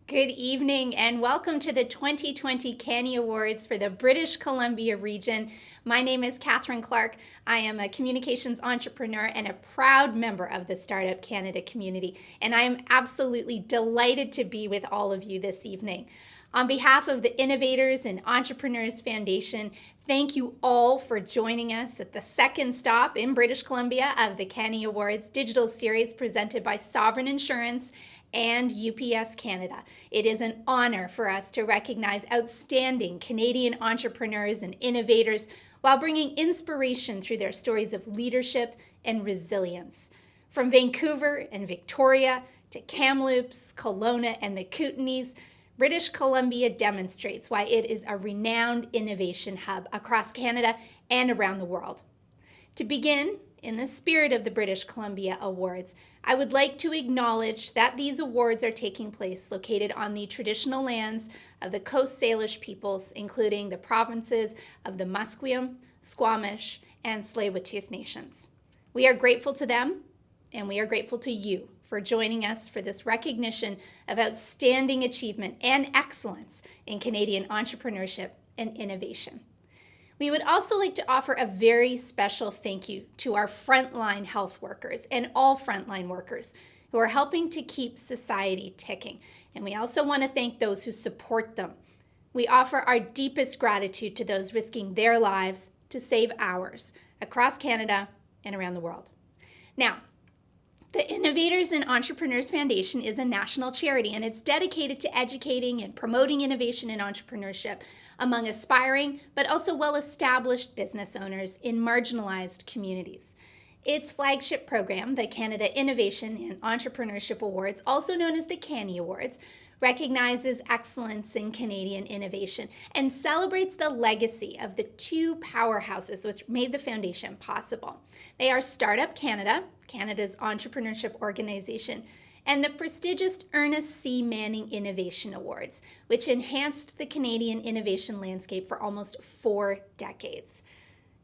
Good evening and welcome to the 2020 CANIEAwards for the British Columbia region. My name is Catherine Clark. I am a communications entrepreneur and a proud member of the Startup Canada community, and I am absolutely delighted to be with all of you this evening. On behalf of the Innovators and Entrepreneurs Foundation, thank you all for joining us at the second stop in British Columbia of the CANIEAwards digital series presented by Sovereign Insurance and UPS Canada. It is an honor for us to recognize outstanding Canadian entrepreneurs and innovators while bringing inspiration through their stories of leadership and resilience. From Vancouver and Victoria to Kamloops, Kelowna, and the Kootenays, British Columbia demonstrates why it is a renowned innovation hub across Canada and around the world. To begin, in the spirit of the British Columbia Awards, I would like to acknowledge that these awards are taking place located on the traditional lands of the Coast Salish peoples, including the provinces of the Musqueam, Squamish, and Tsleil-Waututh nations. We are grateful to them, and we are grateful to you for joining us for this recognition of outstanding achievement and excellence in Canadian entrepreneurship and innovation. We would also like to offer a very special thank you to our frontline health workers and all frontline workers who are helping to keep society ticking. And we also want to thank those who support them. We offer our deepest gratitude to those risking their lives to save ours across Canada and around the world. Now, the Innovators and Entrepreneurs Foundation is a national charity, and it's dedicated to educating and promoting innovation and entrepreneurship among aspiring but also well-established business owners in marginalized communities. Its flagship program, the Canada Innovation and Entrepreneurship Awards, also known as the CANIEAwards, recognizes excellence in Canadian innovation and celebrates the legacy of the two powerhouses which made the foundation possible. They are Startup Canada, Canada's entrepreneurship organization, and the prestigious Ernest C. Manning Innovation Awards, which enhanced the Canadian innovation landscape for almost 4 decades.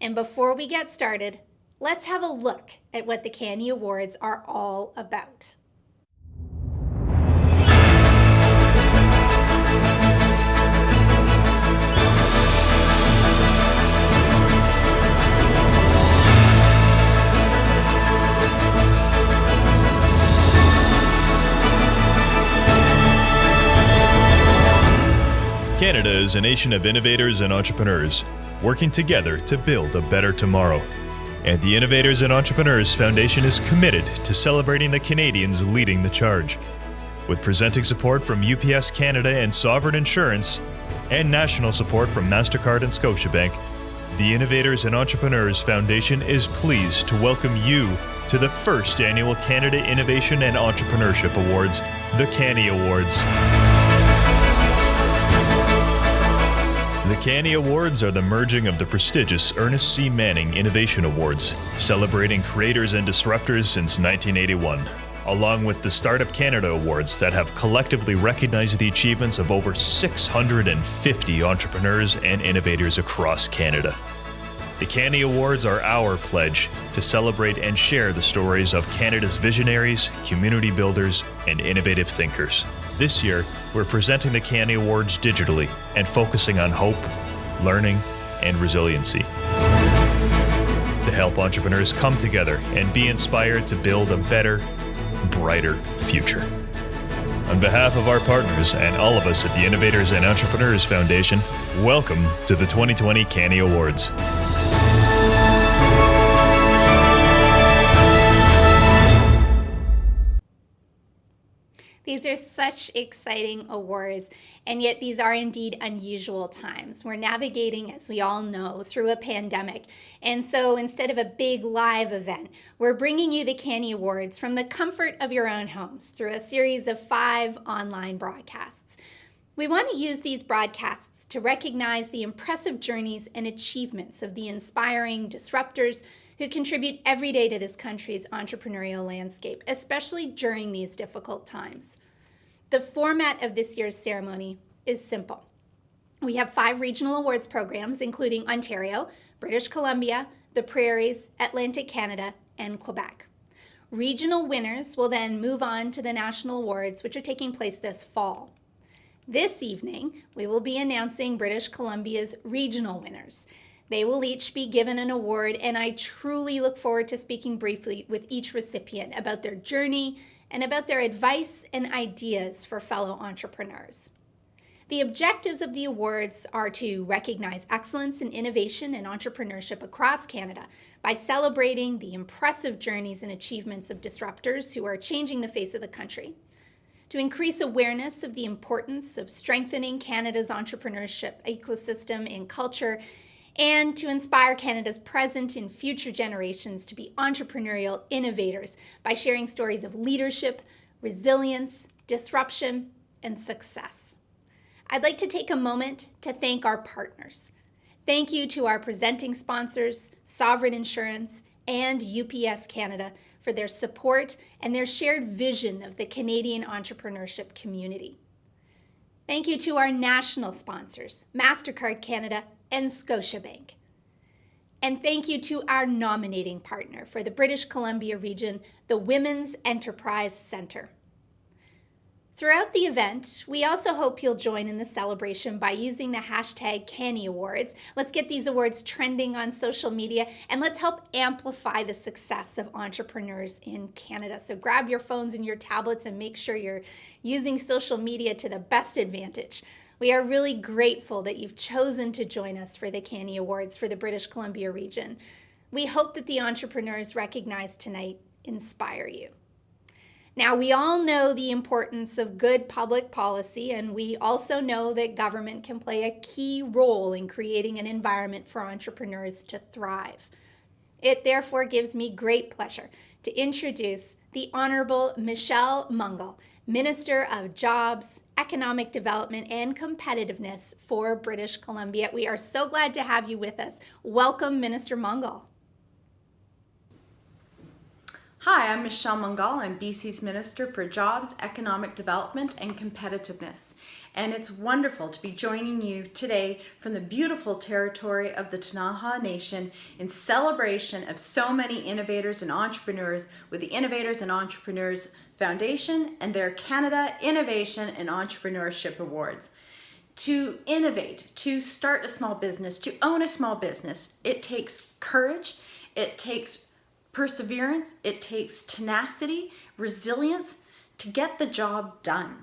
And before we get started, let's have a look at what the CANIEAwards are all about. Canada is a nation of innovators and entrepreneurs, working together to build a better tomorrow. And the Innovators and Entrepreneurs Foundation is committed to celebrating the Canadians leading the charge. With presenting support from UPS Canada and Sovereign Insurance, and national support from MasterCard and Scotiabank, the Innovators and Entrepreneurs Foundation is pleased to welcome you to the first annual Canada Innovation and Entrepreneurship Awards, the CANIEAwards. The CANIEAwards are the merging of the prestigious Ernest C. Manning Innovation Awards, celebrating creators and disruptors since 1981, along with the Startup Canada Awards that have collectively recognized the achievements of over 650 entrepreneurs and innovators across Canada. The CANIEAwards are our pledge to celebrate and share the stories of Canada's visionaries, community builders, and innovative thinkers. This year, we're presenting the CANIEAwards digitally and focusing on hope, learning, and resiliency to help entrepreneurs come together and be inspired to build a better, brighter future. On behalf of our partners and all of us at the Innovators and Entrepreneurs Foundation, welcome to the 2020 CANIEAwards. These are such exciting awards, and yet these are indeed unusual times. We're navigating, as we all know, through a pandemic. And so instead of a big live event, we're bringing you the CANIEAwards from the comfort of your own homes through a series of 5 online broadcasts. We want to use these broadcasts to recognize the impressive journeys and achievements of the inspiring disruptors who contribute every day to this country's entrepreneurial landscape, especially during these difficult times. The format of this year's ceremony is simple. We have 5 regional awards programs, including Ontario, British Columbia, the Prairies, Atlantic Canada, and Quebec. Regional winners will then move on to the national awards, which are taking place this fall. This evening, we will be announcing British Columbia's regional winners. They will each be given an award, and I truly look forward to speaking briefly with each recipient about their journey and about their advice and ideas for fellow entrepreneurs. The objectives of the awards are to recognize excellence in innovation and entrepreneurship across Canada by celebrating the impressive journeys and achievements of disruptors who are changing the face of the country, to increase awareness of the importance of strengthening Canada's entrepreneurship ecosystem and culture, and to inspire Canada's present and future generations to be entrepreneurial innovators by sharing stories of leadership, resilience, disruption, and success. I'd like to take a moment to thank our partners. Thank you to our presenting sponsors, Sovereign Insurance and UPS Canada, for their support and their shared vision of the Canadian entrepreneurship community. Thank you to our national sponsors, MasterCard Canada and Scotiabank. And thank you to our nominating partner for the British Columbia region, the Women's Enterprise Centre. Throughout the event, we also hope you'll join in the celebration by using the hashtag CANIEAwards. Let's get these awards trending on social media, and let's help amplify the success of entrepreneurs in Canada. So grab your phones and your tablets and make sure you're using social media to the best advantage. We are really grateful that you've chosen to join us for the CANIEAwards for the British Columbia region. We hope that the entrepreneurs recognized tonight inspire you. Now, we all know the importance of good public policy, and we also know that government can play a key role in creating an environment for entrepreneurs to thrive. It therefore gives me great pleasure to introduce the Honorable Michelle Mungle, Minister of Jobs, Economic Development and Competitiveness for British Columbia. We are so glad to have you with us. Welcome, Minister Mungle. Hi, I'm Michelle Mungle. I'm BC's Minister for Jobs, Economic Development and Competitiveness. And it's wonderful to be joining you today from the beautiful territory of the Ktunaxa Nation in celebration of so many innovators and entrepreneurs with the Innovators and Entrepreneurs Foundation and their Canada Innovation and Entrepreneurship Awards. To innovate, to start a small business, to own a small business, it takes courage, it takes perseverance, it takes tenacity, resilience to get the job done.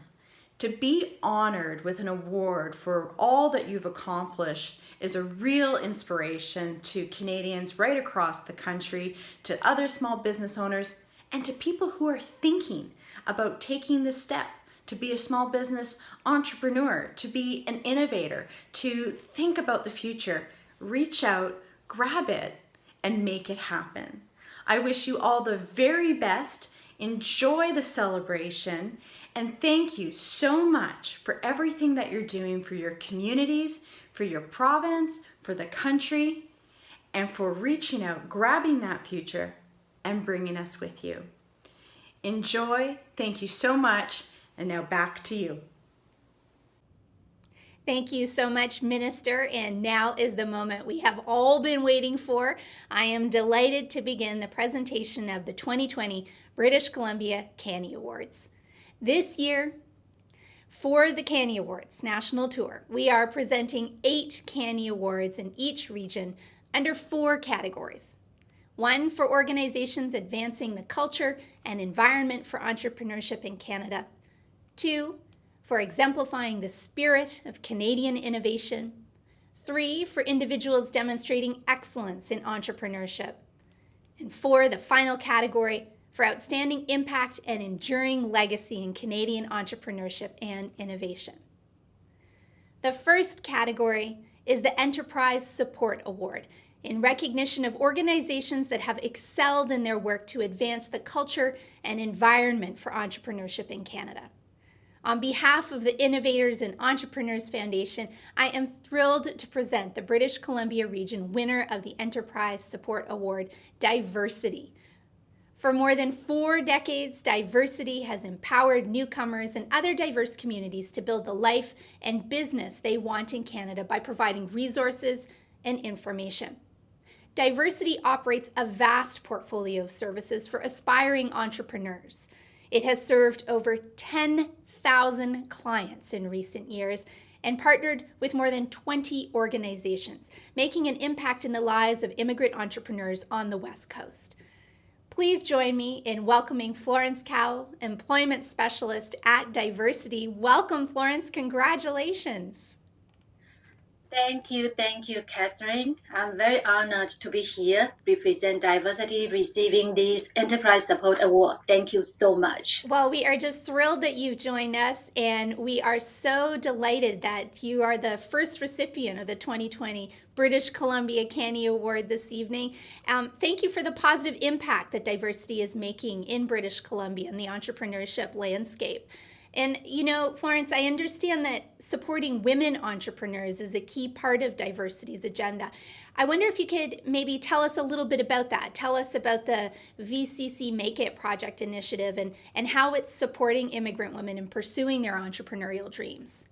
To be honored with an award for all that you've accomplished is a real inspiration to Canadians right across the country, to other small business owners, and to people who are thinking about taking the step to be a small business entrepreneur, to be an innovator, to think about the future. Reach out, grab it, and make it happen. I wish you all the very best. Enjoy the celebration, and thank you so much for everything that you're doing for your communities, for your province, for the country, and for reaching out, grabbing that future, and bringing us with you. Enjoy. Thank you so much. And now back to you. Thank you so much, Minister, and now is the moment we have all been waiting for. I am delighted to begin the presentation of the 2020 British Columbia CANIEAwards. This year, for the CANIEAwards National Tour, we are presenting 8 CANIEAwards in each region under 4 categories. 1 for organizations advancing the culture and environment for entrepreneurship in Canada. 2 for exemplifying the spirit of Canadian innovation. 3 for individuals demonstrating excellence in entrepreneurship. And 4, the final category, for outstanding impact and enduring legacy in Canadian entrepreneurship and innovation. The first category is the Enterprise Support Award, in recognition of organizations that have excelled in their work to advance the culture and environment for entrepreneurship in Canada. On behalf of the Innovators and Entrepreneurs Foundation, I am thrilled to present the British Columbia region winner of the Enterprise Support Award, DIVERSEcity. For more than 4 decades, DIVERSEcity has empowered newcomers and other diverse communities to build the life and business they want in Canada by providing resources and information. DIVERSEcity operates a vast portfolio of services for aspiring entrepreneurs. It has served over 10,000 1,000 clients in recent years and partnered with more than 20 organizations, making an impact in the lives of immigrant entrepreneurs on the West Coast. Please join me in welcoming Florence Cow, Employment Specialist at DIVERSEcity. Welcome, Florence. Congratulations. Thank you, Catherine. I'm very honored to be here, represent DIVERSEcity, receiving this Enterprise Support Award. Thank you so much. Well, we are just thrilled that you joined us, and we are so delighted that you are the first recipient of the 2020 British Columbia CANIE Award this evening. Thank you for the positive impact that DIVERSEcity is making in British Columbia and the entrepreneurship landscape. And, you know, Florence, I understand that supporting women entrepreneurs is a key part of DIVERSEcity's agenda. I wonder if you could maybe tell us a little bit about that. Tell us about the VCC Make It project initiative and how it's supporting immigrant women in pursuing their entrepreneurial dreams.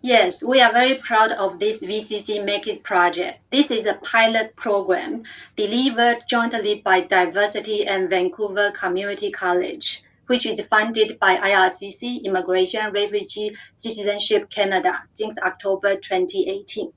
Yes, we are very proud of this VCC Make It project. This is a pilot program delivered jointly by DIVERSEcity and Vancouver Community College, which is funded by IRCC, Immigration, Refugee, Citizenship Canada, since October 2018.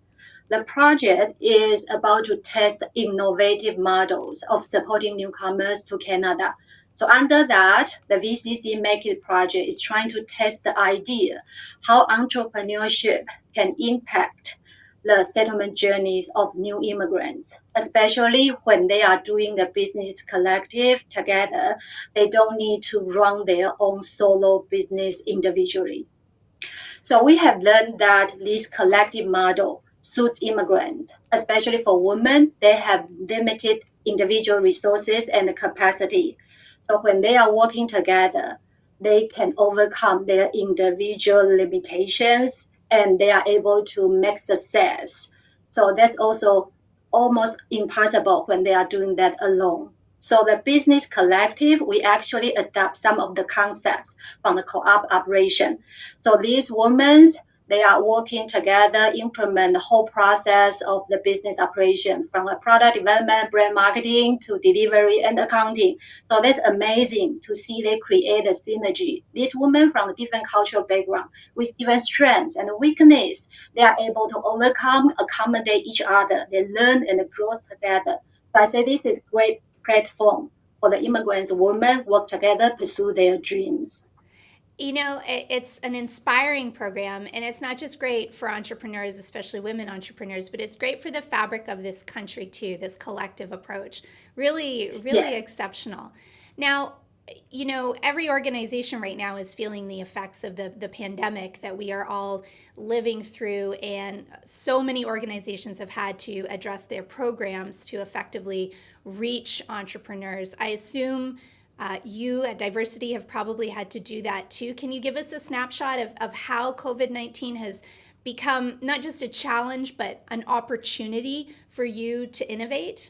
The project is about to test innovative models of supporting newcomers to Canada. So under that, the VCC Make It project is trying to test the idea how entrepreneurship can impact the settlement journeys of new immigrants, especially when they are doing the business collective together. They don't need to run their own solo business individually. So we have learned that this collective model suits immigrants, especially for women. They have limited individual resources and capacity. So when they are working together, they can overcome their individual limitations and they are able to make success. So that's also almost impossible when they are doing that alone. So the business collective, we actually adopt some of the concepts from the co-op operation. So these women, they are working together, implement the whole process of the business operation from the product development, brand marketing to delivery and accounting. So that's amazing to see they create a synergy. These women from different cultural background with different strengths and weakness, they are able to overcome, accommodate each other. They learn and grow together. So I say this is a great platform for the immigrants, women work together, pursue their dreams. You know, it's an inspiring program, and it's not just great for entrepreneurs, especially women entrepreneurs, but it's great for the fabric of this country too, this collective approach. Really Yes. exceptional. Now, you know, every organization right now is feeling the effects of the pandemic that we are all living through, and so many organizations have had to address their programs to effectively reach entrepreneurs. I assume you at DIVERSEcity have probably had to do that too. Can you give us a snapshot of how COVID-19 has become not just a challenge, but an opportunity for you to innovate?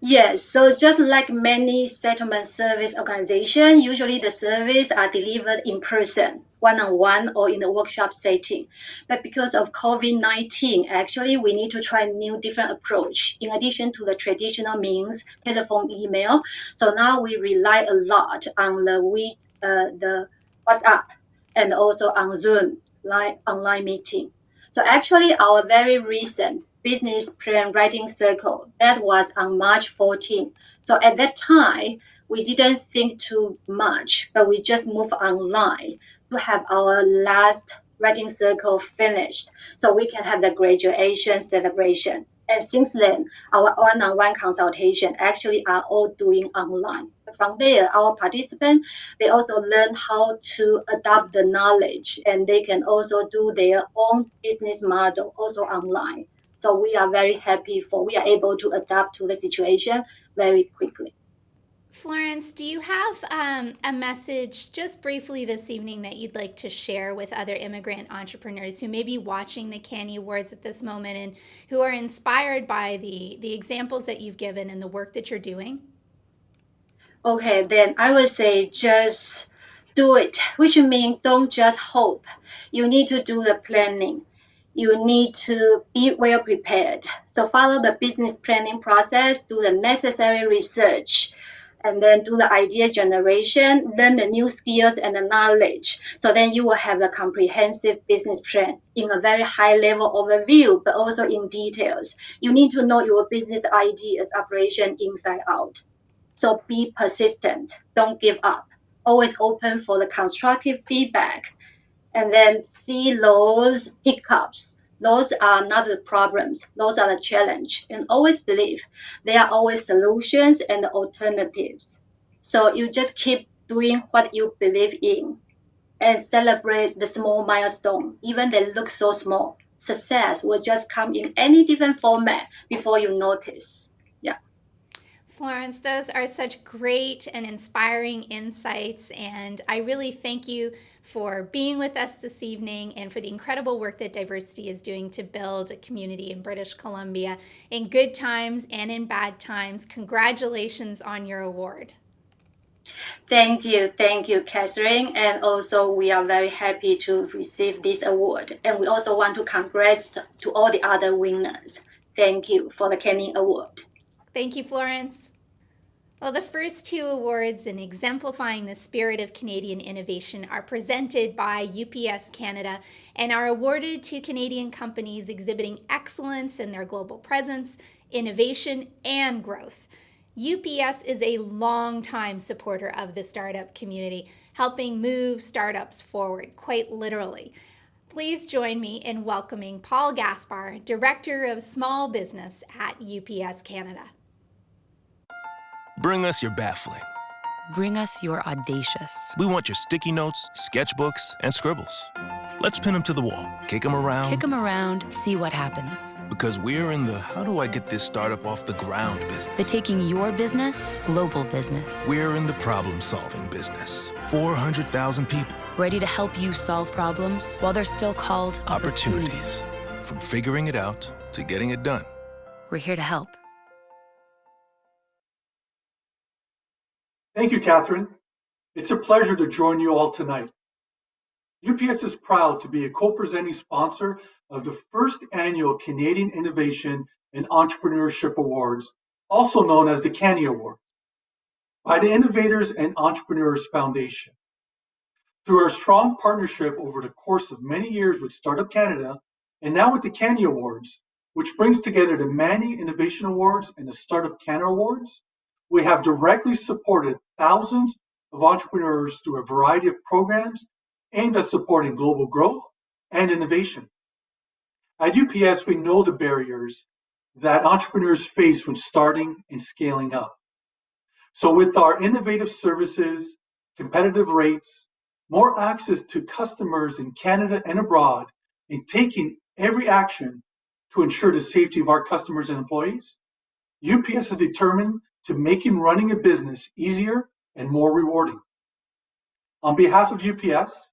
Yes, so just like many settlement service organizations, usually the service are delivered in person, one-on-one or in the workshop setting. But because of COVID-19, actually, we need to try new different approach in addition to the traditional means, telephone, email. So now we rely a lot on the WhatsApp and also on Zoom, like online meeting. So actually, our very recent business plan writing circle, that was on March 14. So at that time, we didn't think too much, but we just moved online to have our last writing circle finished so we can have the graduation celebration. And since then, our one-on-one consultation actually are all doing online. From there, our participants, they also learn how to adopt the knowledge, and they can also do their own business model also online. So we are very happy we are able to adapt to the situation very quickly. Florence, do you have a message just briefly this evening that you'd like to share with other immigrant entrepreneurs who may be watching the CANIE Awards at this moment and who are inspired by the examples that you've given and the work that you're doing? Okay, then I would say just do it, which means don't just hope. You need to do the planning. You need to be well prepared. So follow the business planning process, do the necessary research, and then do the idea generation, learn the new skills and the knowledge. So then you will have the comprehensive business plan in a very high level overview, but also in details. You need to know your business ideas, operation inside out. So be persistent, don't give up. Always open for the constructive feedback, and then see those hiccups. Those are not the problems, those are the challenge. And always believe there are always solutions and alternatives. So you just keep doing what you believe in and celebrate the small milestone, even they look so small. Success will just come in any different format before you notice. Yeah. Florence, those are such great and inspiring insights, and I really thank you for being with us this evening and for the incredible work that DIVERSEcity is doing to build a community in British Columbia in good times and in bad times. Congratulations on your award. Thank you, Catherine. And also, we are very happy to receive this award. And we also want to congratulate to all the other winners. Thank you for the CANIEAwards Award. Thank you, Florence. Well, the first two awards in exemplifying the spirit of Canadian innovation are presented by UPS Canada and are awarded to Canadian companies exhibiting excellence in their global presence, innovation, and growth. UPS is a longtime supporter of the startup community, helping move startups forward, quite literally. Please join me in welcoming Paul Gaspar, Director of Small Business at UPS Canada. Bring us your baffling. Bring us your audacious. We want your sticky notes, sketchbooks, and scribbles. Let's pin them to the wall, kick them around. Kick them around, see what happens. Because we're in the how do I get this startup off the ground business. The taking your business, global business. We're in the problem-solving business. 400,000 people. Ready to help you solve problems while they're still called opportunities. From figuring it out to getting it done. We're here to help. Thank you, Catherine. It's a pleasure to join you all tonight. UPS is proud to be a co-presenting sponsor of the first annual Canadian Innovation and Entrepreneurship Awards, also known as the CANIEAwards, by the Innovators and Entrepreneurs Foundation. Through our strong partnership over the course of many years with Startup Canada, and now with the CANIEAwards, which brings together the Manny Innovation Awards and the Startup Canada Awards, we have directly supported thousands of entrepreneurs through a variety of programs aimed at supporting global growth and innovation. At UPS, we know the barriers that entrepreneurs face when starting and scaling up. So with our innovative services, competitive rates, more access to customers in Canada and abroad, and taking every action to ensure the safety of our customers and employees, UPS is determined to making running a business easier and more rewarding. On behalf of UPS,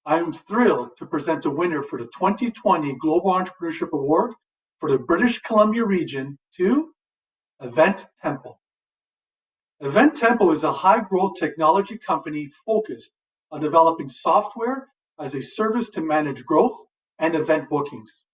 I am thrilled to present the winner for the 2020 Global Entrepreneurship Award for the British Columbia region to Event Temple. Event Temple is a high-growth technology company focused on developing software as a service to manage growth and event bookings.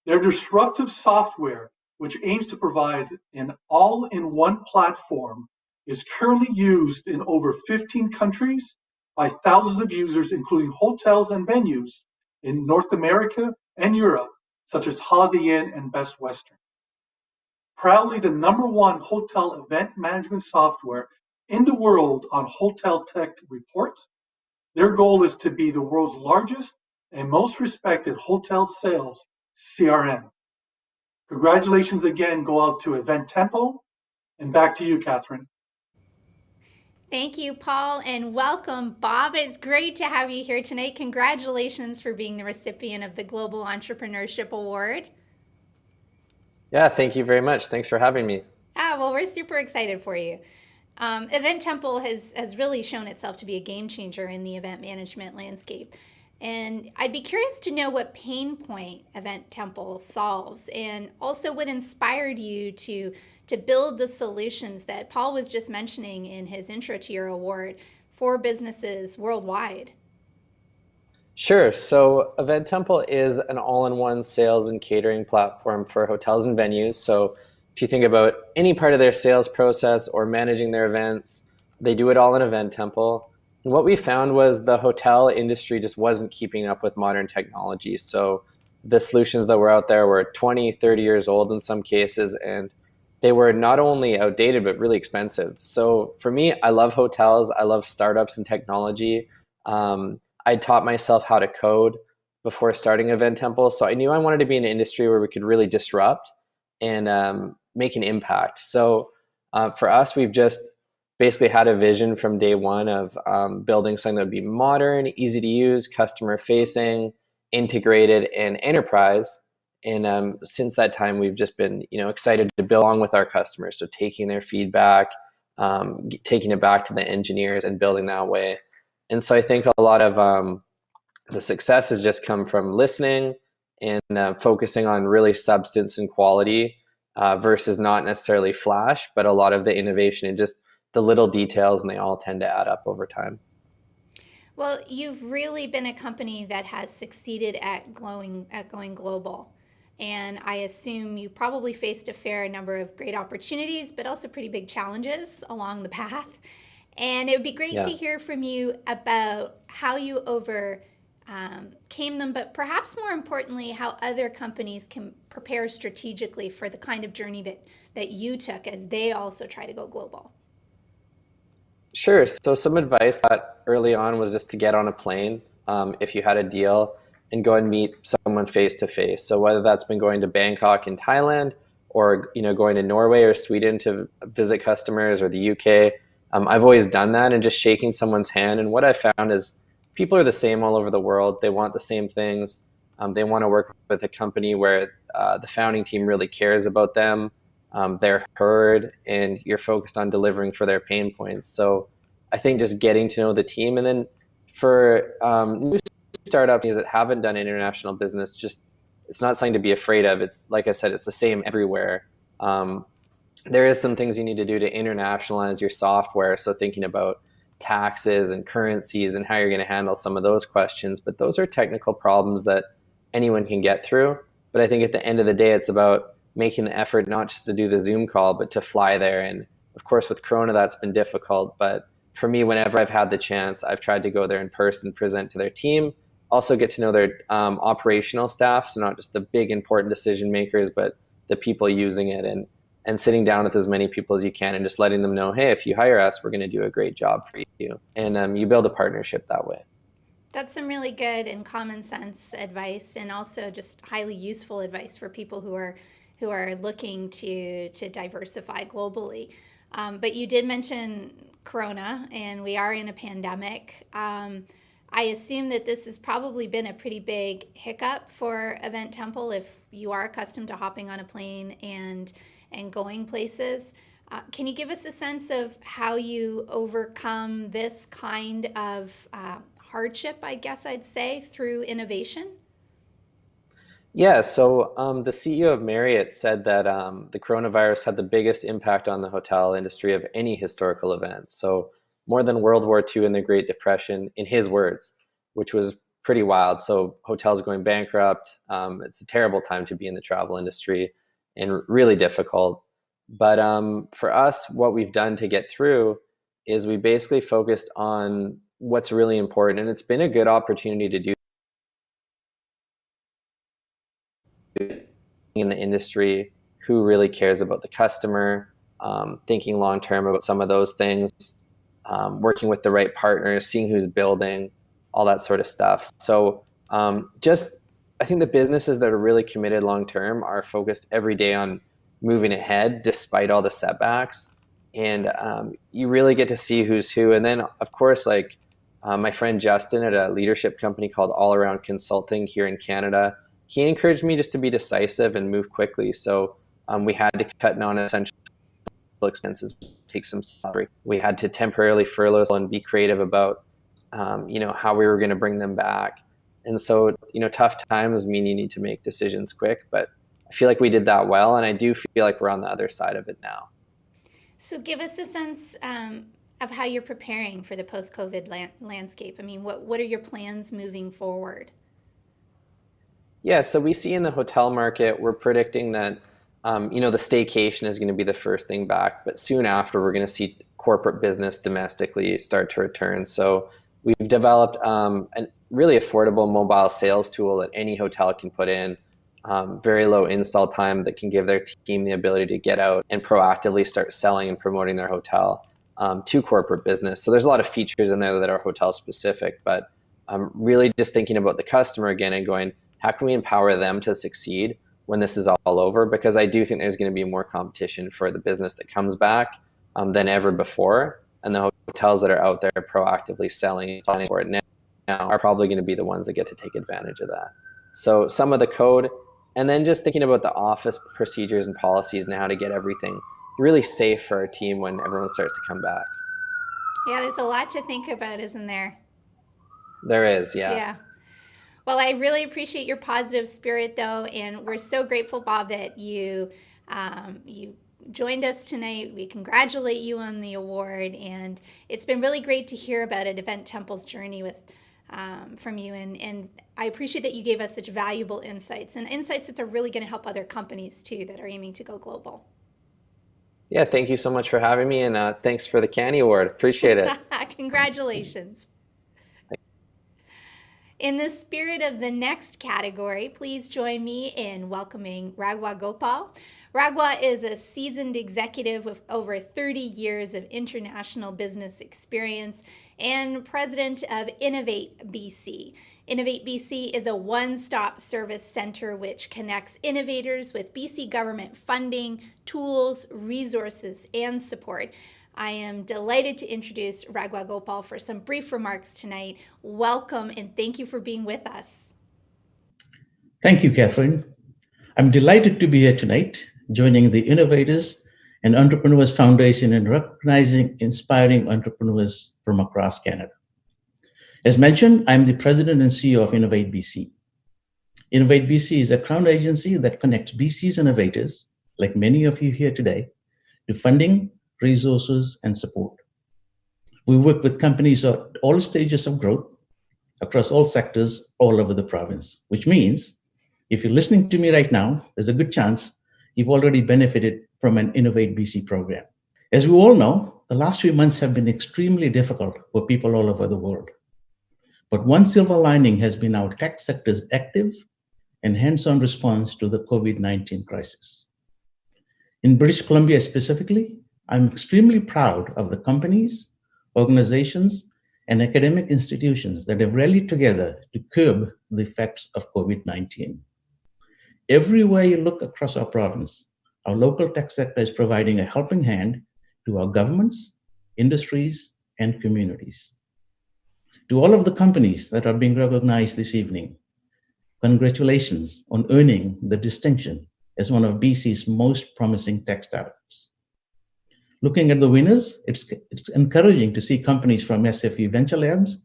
Their disruptive software, which aims to provide an all-in-one platform, is currently used in over 15 countries by thousands of users, including hotels and venues in North America and Europe, such as Holiday Inn and Best Western. Proudly the #1 hotel event management software in the world on Hotel Tech Report, their goal is to be the world's largest and most respected hotel sales CRM. Congratulations again go out to Event Temple, and back to you, Catherine. Thank you, Paul, and welcome, Bob. It's great to have you here tonight. Congratulations for being the recipient of the Global Entrepreneurship Award. Yeah, thank you very much. Thanks for having me. Well, we're super excited for you. Event Temple has really shown itself to be a game changer in the event management landscape. And I'd be curious to know what pain point Event Temple solves, and also what inspired you to build the solutions that Paul was just mentioning in his intro to your award for businesses worldwide. Sure. So Event Temple is an all-in-one sales and catering platform for hotels and venues. So if you think about any part of their sales process or managing their events, they do it all in Event Temple. And what we found was the hotel industry just wasn't keeping up with modern technology. So the solutions that were out there were 20, 30 years old in some cases, and they were not only outdated, but really expensive. So for me, I love hotels. I love startups and technology. I taught myself how to code before starting Event Temple. So I knew I wanted to be in an industry where we could really disrupt and make an impact. So for us, we've just basically had a vision from day one of building something that would be modern, easy to use, customer facing, integrated, and enterprise. And since that time, we've just been, excited to build along with our customers. So taking their feedback, taking it back to the engineers and building that way. And so I think a lot of the success has just come from listening and focusing on really substance and quality versus not necessarily flash, but a lot of the innovation and just the little details, and they all tend to add up over time. Well, you've really been a company that has succeeded at going global. And I assume you probably faced a fair number of great opportunities, but also pretty big challenges along the path. And it would be great to hear from you about how you overcame them, but perhaps more importantly, how other companies can prepare strategically for the kind of journey that you took as they also try to go global. Sure. So some advice that early on was just to get on a plane if you had a deal and go and meet someone face to face. So whether that's been going to Bangkok in Thailand or going to Norway or Sweden to visit customers, or the UK, I've always done that, and just shaking someone's hand. And what I found is people are the same all over the world. They want the same things. They want to work with a company where the founding team really cares about them. They're heard, and you're focused on delivering for their pain points. So I think just getting to know the team. And then for new startups that haven't done international business, just it's not something to be afraid of. It's like I said, it's the same everywhere. There is some things you need to do to internationalize your software. So thinking about taxes and currencies and how you're going to handle some of those questions. But those are technical problems that anyone can get through. But I think at the end of the day, it's about making the effort not just to do the Zoom call, but to fly there. And of course, with Corona, that's been difficult. But for me, whenever I've had the chance, I've tried to go there in person, present to their team, also get to know their operational staff. So not just the big important decision makers, but the people using it, and sitting down with as many people as you can and just letting them know, hey, if you hire us, we're going to do a great job for you. And you build a partnership that way. That's some really good and common sense advice, and also just highly useful advice for people who are looking to diversify globally. But you did mention Corona, and we are in a pandemic. I assume that this has probably been a pretty big hiccup for Event Temple if you are accustomed to hopping on a plane and going places. Can you give us a sense of how you overcome this kind of hardship, I guess I'd say, through innovation? Yeah, so the CEO of Marriott said that the coronavirus had the biggest impact on the hotel industry of any historical event. So more than World War II and the Great Depression, in his words, which was pretty wild. So hotels going bankrupt. It's a terrible time to be in the travel industry and really difficult. But for us, what we've done to get through is we basically focused on what's really important. And it's been a good opportunity to do in the industry, who really cares about the customer, thinking long-term about some of those things, working with the right partners, seeing who's building, all that sort of stuff. So I think the businesses that are really committed long-term are focused every day on moving ahead despite all the setbacks. And you really get to see who's who. And then, of course, my friend Justin at a leadership company called All Around Consulting here in Canada, he encouraged me just to be decisive and move quickly. So we had to cut non-essential expenses, take some salary. We had to temporarily furlough and be creative about, how we were going to bring them back. And so, tough times mean you need to make decisions quick, but I feel like we did that well. And I do feel like we're on the other side of it now. So give us a sense of how you're preparing for the post-COVID landscape. I mean, what are your plans moving forward? Yeah, so we see in the hotel market, we're predicting that The staycation is going to be the first thing back, but soon after, we're going to see corporate business domestically start to return. So we've developed a really affordable mobile sales tool that any hotel can put in, very low install time that can give their team the ability to get out and proactively start selling and promoting their hotel to corporate business. So there's a lot of features in there that are hotel specific, but I'm really just thinking about the customer again and going, how can we empower them to succeed when this is all over? Because I do think there's going to be more competition for the business that comes back than ever before. And the hotels that are out there proactively selling, planning for it now are probably going to be the ones that get to take advantage of that. So some of the code, and then just thinking about the office procedures and policies and how to get everything really safe for our team when everyone starts to come back. Yeah, there's a lot to think about, isn't there? There is, yeah. Yeah. Well, I really appreciate your positive spirit, though, and we're so grateful, Bob, that you joined us tonight. We congratulate you on the award, and it's been really great to hear about Event Temple's journey from you, and I appreciate that you gave us such valuable insights that are really going to help other companies, too, that are aiming to go global. Yeah, thank you so much for having me, and thanks for the CANIE Award. Appreciate it. Congratulations. In the spirit of the next category, please join me in welcoming Ragwa Gopal. Ragwa is a seasoned executive with over 30 years of international business experience and president of EnWave BC. EnWave BC is a one-stop service center which connects innovators with BC government funding, tools, resources, and support. I am delighted to introduce Ragwa Gopal for some brief remarks tonight. Welcome and thank you for being with us. Thank you, Catherine. I'm delighted to be here tonight, joining the Innovators and Entrepreneurs Foundation in recognizing inspiring entrepreneurs from across Canada. As mentioned, I'm the president and CEO of EnWave BC. EnWave BC is a crown agency that connects BC's innovators, like many of you here today, to funding, resources, and support. We work with companies at all stages of growth across all sectors all over the province, which means if you're listening to me right now, there's a good chance you've already benefited from an EnWave BC program. As we all know, the last few months have been extremely difficult for people all over the world. But one silver lining has been our tech sector's active and hands-on response to the COVID-19 crisis. In British Columbia specifically, I'm extremely proud of the companies, organizations, and academic institutions that have rallied together to curb the effects of COVID-19. Everywhere you look across our province, our local tech sector is providing a helping hand to our governments, industries, and communities. To all of the companies that are being recognized this evening, congratulations on earning the distinction as one of BC's most promising tech startups. Looking at the winners, it's encouraging to see companies from SFU Venture Labs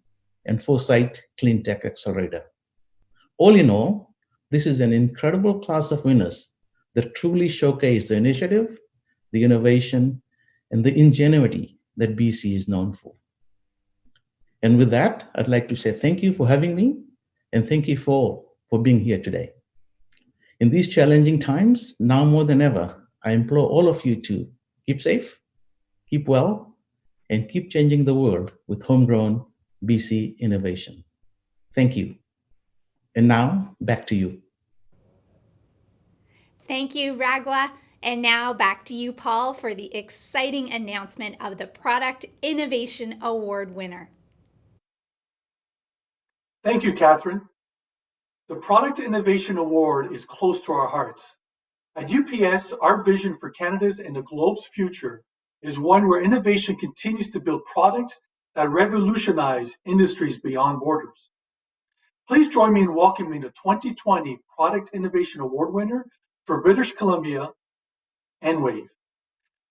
and Foresight Clean Tech Accelerator. All in all, this is an incredible class of winners that truly showcase the initiative, the innovation, and the ingenuity that BC is known for. And with that, I'd like to say thank you for having me, and thank you for being here today. In these challenging times, now more than ever, I implore all of you to keep safe, keep well, and keep changing the world with homegrown BC innovation. Thank you. And now, back to you. Thank you, Ragwa. And now back to you, Paul, for the exciting announcement of the Product Innovation Award winner. Thank you, Catherine. The Product Innovation Award is close to our hearts. At UPS, our vision for Canada's and the globe's future is one where innovation continues to build products that revolutionize industries beyond borders. Please join me in welcoming the 2020 Product Innovation Award winner for British Columbia, EnWave.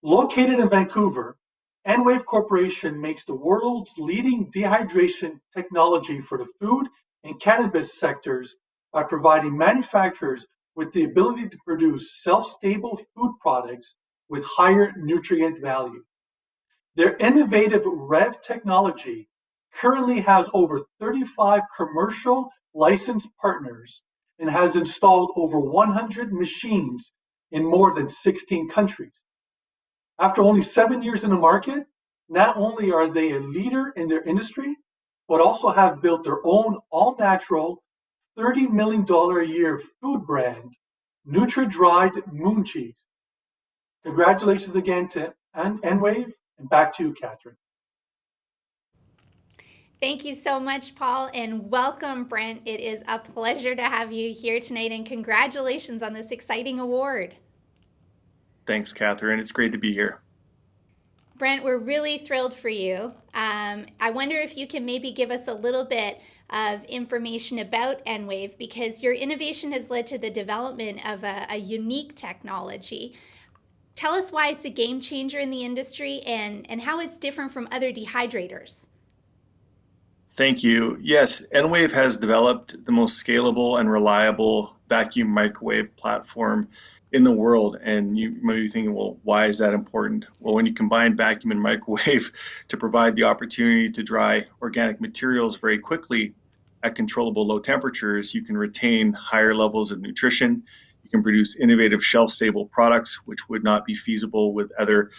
Located in Vancouver, EnWave Corporation makes the world's leading dehydration technology for the food and cannabis sectors by providing manufacturers with the ability to produce shelf-stable food products with higher nutrient value. Their innovative REV technology currently has over 35 commercial licensed partners and has installed over 100 machines in more than 16 countries. After only 7 years in the market, not only are they a leader in their industry, but also have built their own all-natural $30 million a year food brand, Nutri-Dried Moon Cheese. Congratulations again to EnWave, and back to you, Catherine. Thank you so much, Paul, and welcome, Brent. It is a pleasure to have you here tonight, and congratulations on this exciting award. Thanks, Catherine. It's great to be here. Brent, we're really thrilled for you. I wonder if you can maybe give us a little bit of information about EnWave, because your innovation has led to the development of a unique technology. Tell us why it's a game changer in the industry and how it's different from other dehydrators. Thank you. Yes, EnWave has developed the most scalable and reliable vacuum microwave platform in the world. And you might be thinking, well, why is that important? Well, when you combine vacuum and microwave to provide the opportunity to dry organic materials very quickly at controllable low temperatures, you can retain higher levels of nutrition. You can produce innovative shelf-stable products, which would not be feasible with other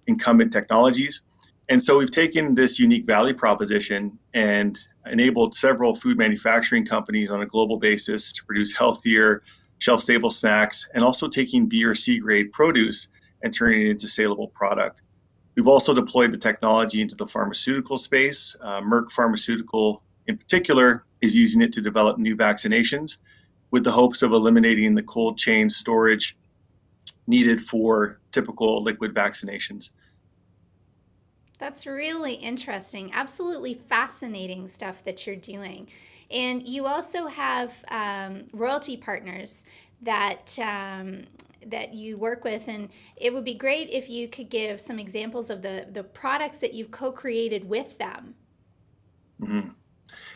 incumbent technologies. And so we've taken this unique value proposition and enabled several food manufacturing companies on a global basis to produce healthier, shelf-stable snacks, and also taking B or C grade produce and turning it into saleable product. We've also deployed the technology into the pharmaceutical space. Merck Pharmaceutical, in particular, is using it to develop new vaccinations with the hopes of eliminating the cold chain storage needed for typical liquid vaccinations. That's really interesting. Absolutely fascinating stuff that you're doing. And you also have royalty partners that you work with, and it would be great if you could give some examples of the products that you've co-created with them. Mm-hmm.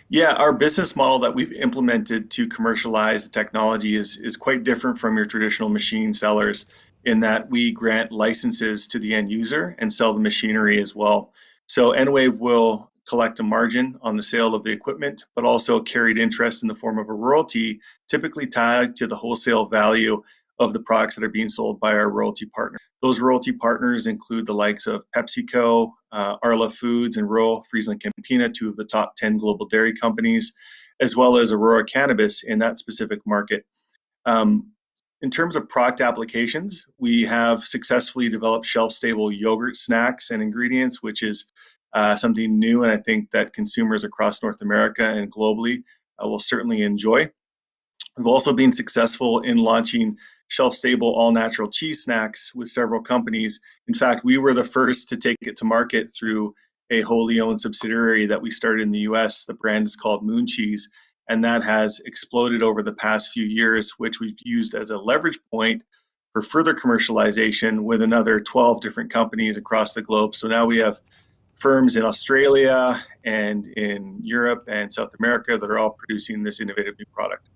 Yeah, our business model that we've implemented to commercialize the technology is quite different from your traditional machine sellers, in that we grant licenses to the end user and sell the machinery as well. So EnWave will collect a margin on the sale of the equipment, but also carried interest in the form of a royalty, typically tied to the wholesale value of the products that are being sold by our royalty partners. Those royalty partners include the likes of PepsiCo, Arla Foods, and Royal Friesland Campina, two of the top 10 global dairy companies, as well as Aurora Cannabis in that specific market. In terms of product applications, we have successfully developed shelf-stable yogurt snacks and ingredients, which is something new, and I think that consumers across North America and globally will certainly enjoy. We've also been successful in launching shelf-stable all-natural cheese snacks with several companies. In fact, we were the first to take it to market through a wholly owned subsidiary that we started in the US. The brand is called Moon Cheese. And that has exploded over the past few years, which we've used as a leverage point for further commercialization with another 12 different companies across the globe. So now we have firms in Australia and in Europe and South America that are all producing this innovative new product.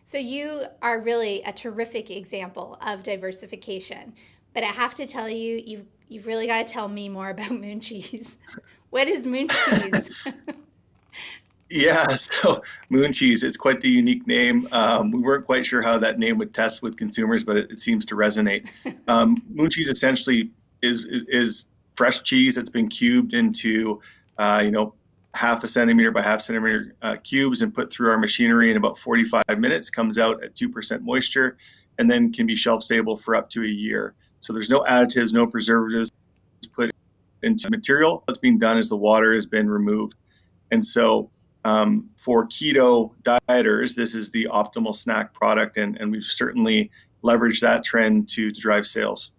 So you are really a terrific example of diversification. But I have to tell you, you've really got to tell me more about Moon Cheese. What is Moon Cheese? Yeah, so Moon Cheese, it's quite the unique name. We weren't quite sure how that name would test with consumers, but it seems to resonate. Moon Cheese essentially is fresh cheese that's been cubed into, half a centimeter by half centimeter cubes and put through our machinery in about 45 minutes, comes out at 2% moisture, and then can be shelf stable for up to a year. So there's no additives, no preservatives put into material. What's being done is the water has been removed. And so for keto dieters, this is the optimal snack product, and we've certainly leveraged that trend to drive sales.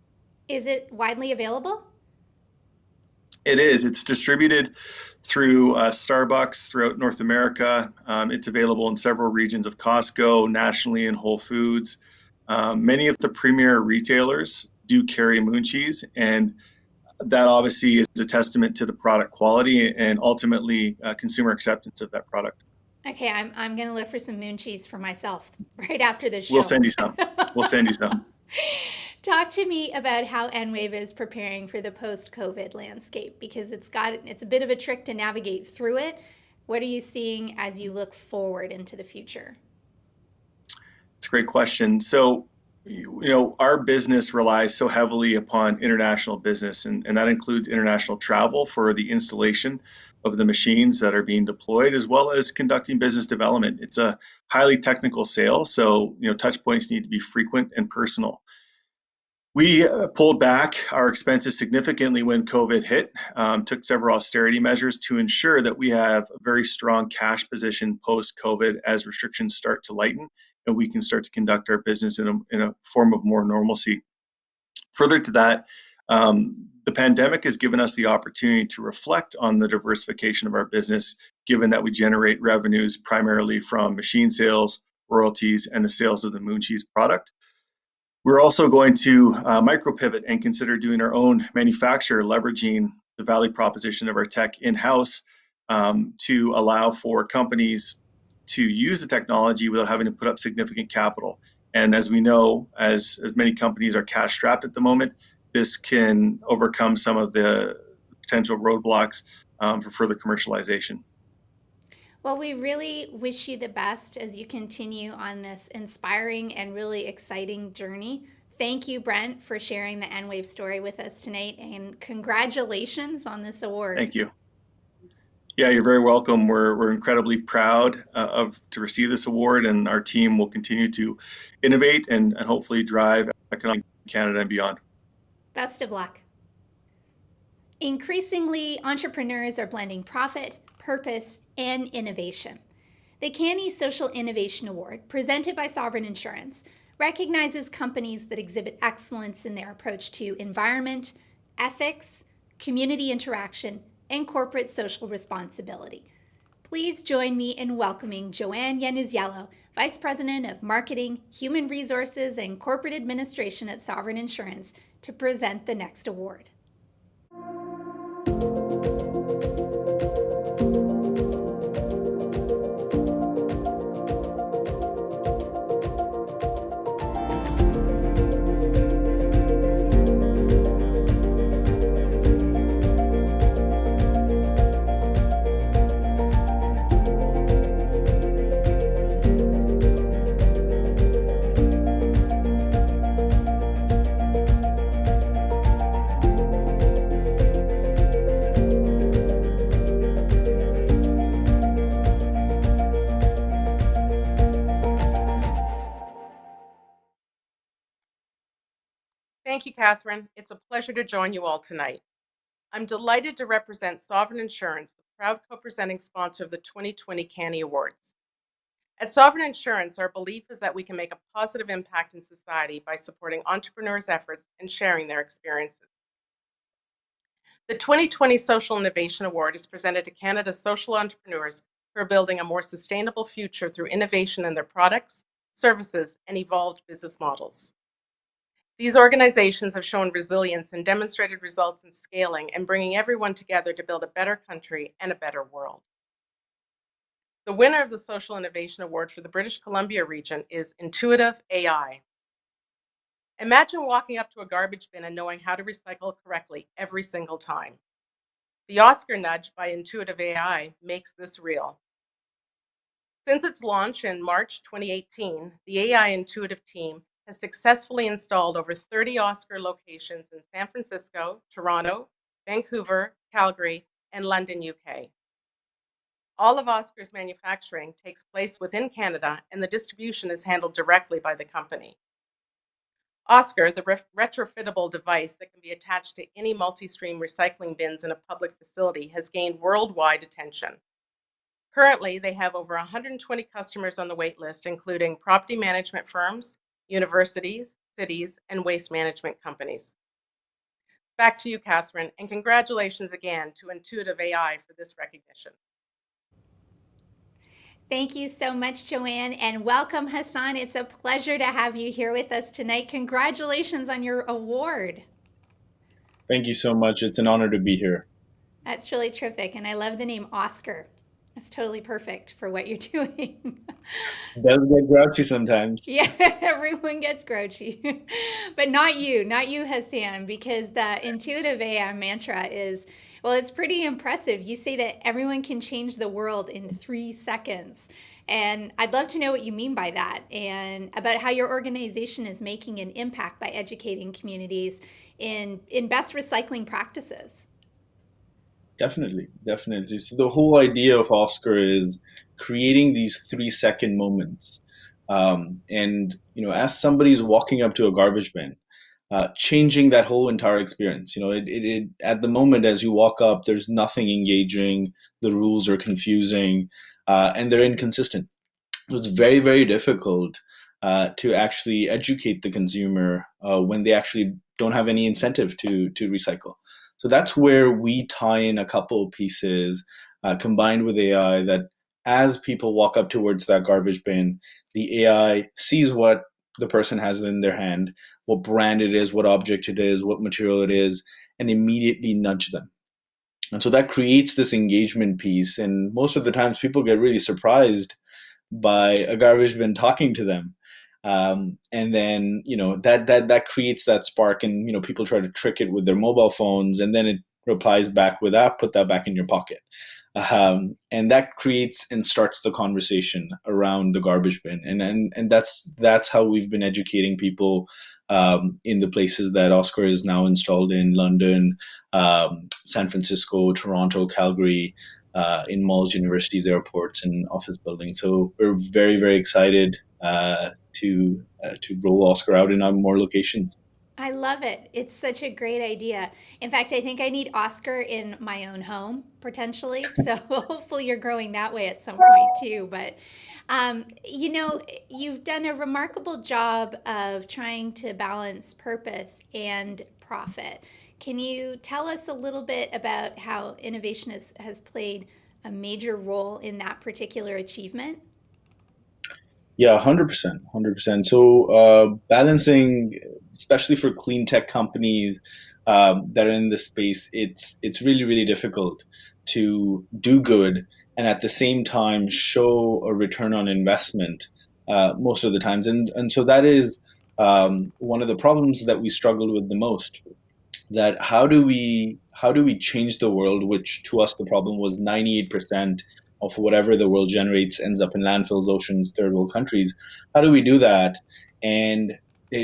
Is it widely available? It is. It's distributed through Starbucks throughout North America. It's available in several regions of Costco, nationally in Whole Foods. Many of the premier retailers do carry Moon Cheese, and that obviously is a testament to the product quality and ultimately consumer acceptance of that product. Okay, I'm going to look for some Moon Cheese for myself right after this show. We'll send you some. We'll send you some. Talk to me about how EnWave is preparing for the post-COVID landscape, because it's a bit of a trick to navigate through it. What are you seeing as you look forward into the future? It's a great question. So Our business relies so heavily upon international business, and that includes international travel for the installation of the machines that are being deployed, as well as conducting business development. It's a highly technical sale, so touch points need to be frequent and personal. We pulled back our expenses significantly when COVID hit, took several austerity measures to ensure that we have a very strong cash position post-COVID as restrictions start to lighten and we can start to conduct our business in a form of more normalcy. Further to that, the pandemic has given us the opportunity to reflect on the diversification of our business, given that we generate revenues primarily from machine sales, royalties, and the sales of the Mooncheese product. We're also going to micro pivot and consider doing our own manufacture, leveraging the value proposition of our tech in-house to allow for companies to use the technology without having to put up significant capital. And as we know, as many companies are cash strapped at the moment, this can overcome some of the potential roadblocks for further commercialization. Well, we really wish you the best as you continue on this inspiring and really exciting journey. Thank you, Brent, for sharing the EnWave story with us tonight, and congratulations on this award. Thank you. Yeah, you're very welcome. We're incredibly proud to receive this award, and our team will continue to innovate and hopefully drive economic Canada and beyond. Best of luck. Increasingly, entrepreneurs are blending profit, purpose, and innovation. The CANI Social Innovation Award, presented by Sovereign Insurance, recognizes companies that exhibit excellence in their approach to environment, ethics, community interaction, and corporate social responsibility. Please join me in welcoming Joanne Yanuziello, Vice President of Marketing, Human Resources, and Corporate Administration at Sovereign Insurance, to present the next award. Thank you, Catherine. It's a pleasure to join you all tonight. I'm delighted to represent Sovereign Insurance, the proud co-presenting sponsor of the 2020 CANIEAwards. At Sovereign Insurance, our belief is that we can make a positive impact in society by supporting entrepreneurs' efforts and sharing their experiences. The 2020 Social Innovation Award is presented to Canada's social entrepreneurs who are building a more sustainable future through innovation in their products, services, and evolved business models. These organizations have shown resilience and demonstrated results in scaling and bringing everyone together to build a better country and a better world. The winner of the Social Innovation Award for the British Columbia region is Intuitive AI. Imagine walking up to a garbage bin and knowing how to recycle correctly every single time. The Oscar Nudge by Intuitive AI makes this real. Since its launch in March 2018, the AI Intuitive team has successfully installed over 30 Oscar locations in San Francisco, Toronto, Vancouver, Calgary, and London, UK. All of Oscar's manufacturing takes place within Canada, and the distribution is handled directly by the company. Oscar, the retrofittable device that can be attached to any multi-stream recycling bins in a public facility, has gained worldwide attention. Currently, they have over 120 customers on the wait list, including property management firms, universities, cities, and waste management companies. Back to you, Catherine, and congratulations again to Intuitive AI for this recognition. Thank you so much, Joanne, and welcome, Hassan. It's a pleasure to have you here with us tonight. Congratulations on your award. Thank you so much. It's an honor to be here. That's really terrific, and I love the name Oscar. It's totally perfect for what you're doing. It does get grouchy sometimes. Yeah, everyone gets grouchy. But not you, Hassan, because the Intuitive AI mantra is, well, it's pretty impressive. You say that everyone can change the world in 3 seconds. And I'd love to know what you mean by that and about how your organization is making an impact by educating communities in best recycling practices. Definitely, definitely. So the whole idea of Oscar is creating these 3-second moments. And as somebody's walking up to a garbage bin, changing that whole entire experience. It at the moment as you walk up, there's nothing engaging. The rules are confusing, and they're inconsistent. It's very, very difficult to actually educate the consumer when they actually don't have any incentive to recycle. So that's where we tie in a couple of pieces combined with AI that as people walk up towards that garbage bin, the AI sees what the person has in their hand, what brand it is, what object it is, what material it is, and immediately nudge them. And so that creates this engagement piece. And most of the times people get really surprised by a garbage bin talking to them. And then, that creates that spark, and, people try to trick it with their mobile phones, and then it replies back with, put that back in your pocket. And that creates and starts the conversation around the garbage bin. And that's how we've been educating people in the places that Oscar is now installed in: London, San Francisco, Toronto, Calgary, in malls, universities, airports, and office buildings. So we're very, very excited to roll Oscar out in more locations. I love it. It's such a great idea. In fact, I think I need Oscar in my own home, potentially. So hopefully you're growing that way at some point too. But, you've done a remarkable job of trying to balance purpose and profit. Can you tell us a little bit about how innovation has played a major role in that particular achievement? Yeah, 100%, 100%. So balancing, especially for clean tech companies that are in this space, it's really, really difficult to do good and at the same time show a return on investment most of the times. And so that is one of the problems that we struggled with the most. That how do we change the world, which to us the problem was 98% of whatever the world generates ends up in landfills, oceans, third world countries. How do we do that? And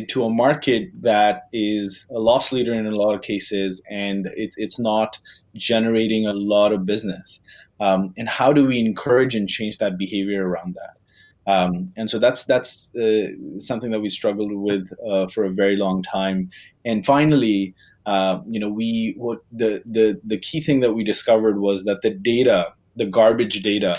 to a market that is a loss leader in a lot of cases, and it's not generating a lot of business. And how do we encourage and change that behavior around that? And so that's something that we struggled with for a very long time. And finally, the key thing that we discovered was that the garbage data,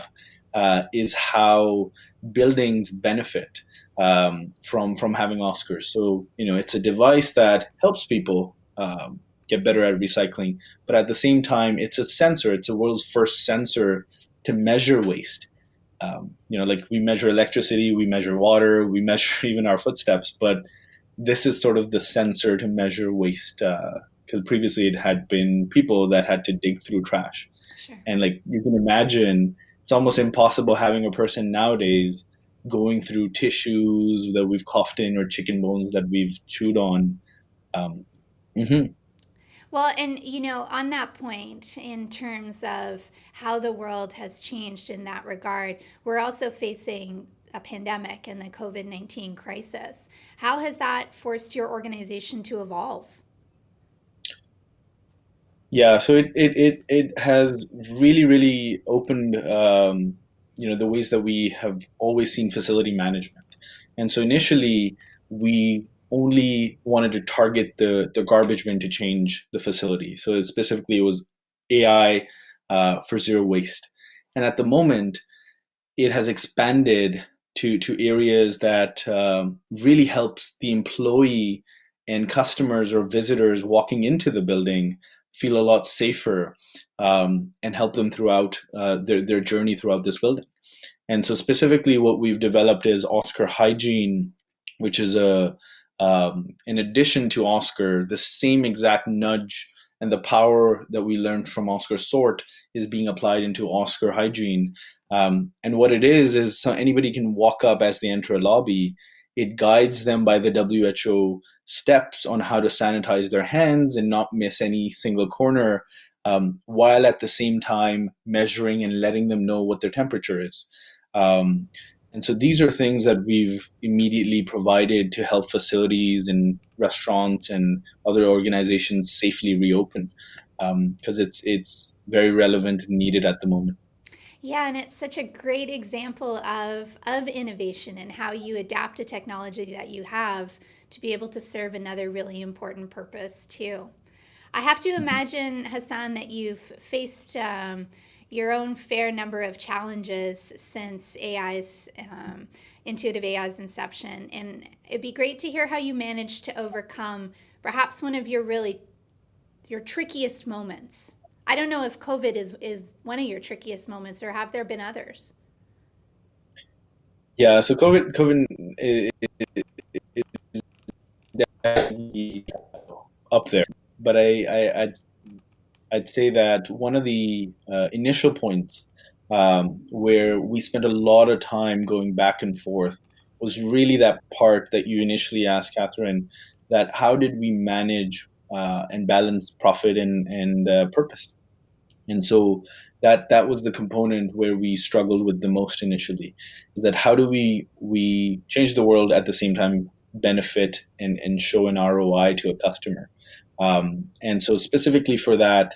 is how buildings benefit from having Oscars. So it's a device that helps people get better at recycling, but at the same time, it's a sensor. It's the world's first sensor to measure waste. Like we measure electricity, we measure water, we measure even our footsteps, but this is sort of the sensor to measure waste, because previously it had been people that had to dig through trash. Sure. And like you can imagine, it's almost impossible having a person nowadays going through tissues that we've coughed in or chicken bones that we've chewed on. Well, and on that point, in terms of how the world has changed in that regard, we're also facing a pandemic and the COVID-19 crisis. How has that forced your organization to evolve? Yeah, so it has really, really opened the ways that we have always seen facility management. And so initially we only wanted to target the garbage bin to change the facility. So specifically it was AI for zero waste. And at the moment it has expanded to areas that really helps the employee and customers or visitors walking into the building feel a lot safer and help them throughout their journey throughout this building. And so specifically what we've developed is Oscar Hygiene, which is in addition to Oscar, the same exact nudge and the power that we learned from Oscar Sort is being applied into Oscar Hygiene. And what it is so anybody can walk up as they enter a lobby. It guides them by the WHO steps on how to sanitize their hands and not miss any single corner, while at the same time measuring and letting them know what their temperature is. And so these are things that we've immediately provided to help facilities and restaurants and other organizations safely reopen, because it's very relevant and needed at the moment. Yeah, and it's such a great example of innovation and how you adapt a technology that you have to be able to serve another really important purpose too. I have to imagine, Hassan, that you've faced your own fair number of challenges since intuitive AI's inception, and it'd be great to hear how you managed to overcome perhaps one of your trickiest moments. I don't know if COVID is one of your trickiest moments, or have there been others? Yeah, so COVID is definitely up there, but I'd say that one of the initial points where we spent a lot of time going back and forth was really that part that you initially asked, Catherine, that how did we manage and balance profit and purpose? And so that was the component where we struggled with the most initially, is that how do we change the world at the same time benefit and show an ROI to a customer? And so specifically for that,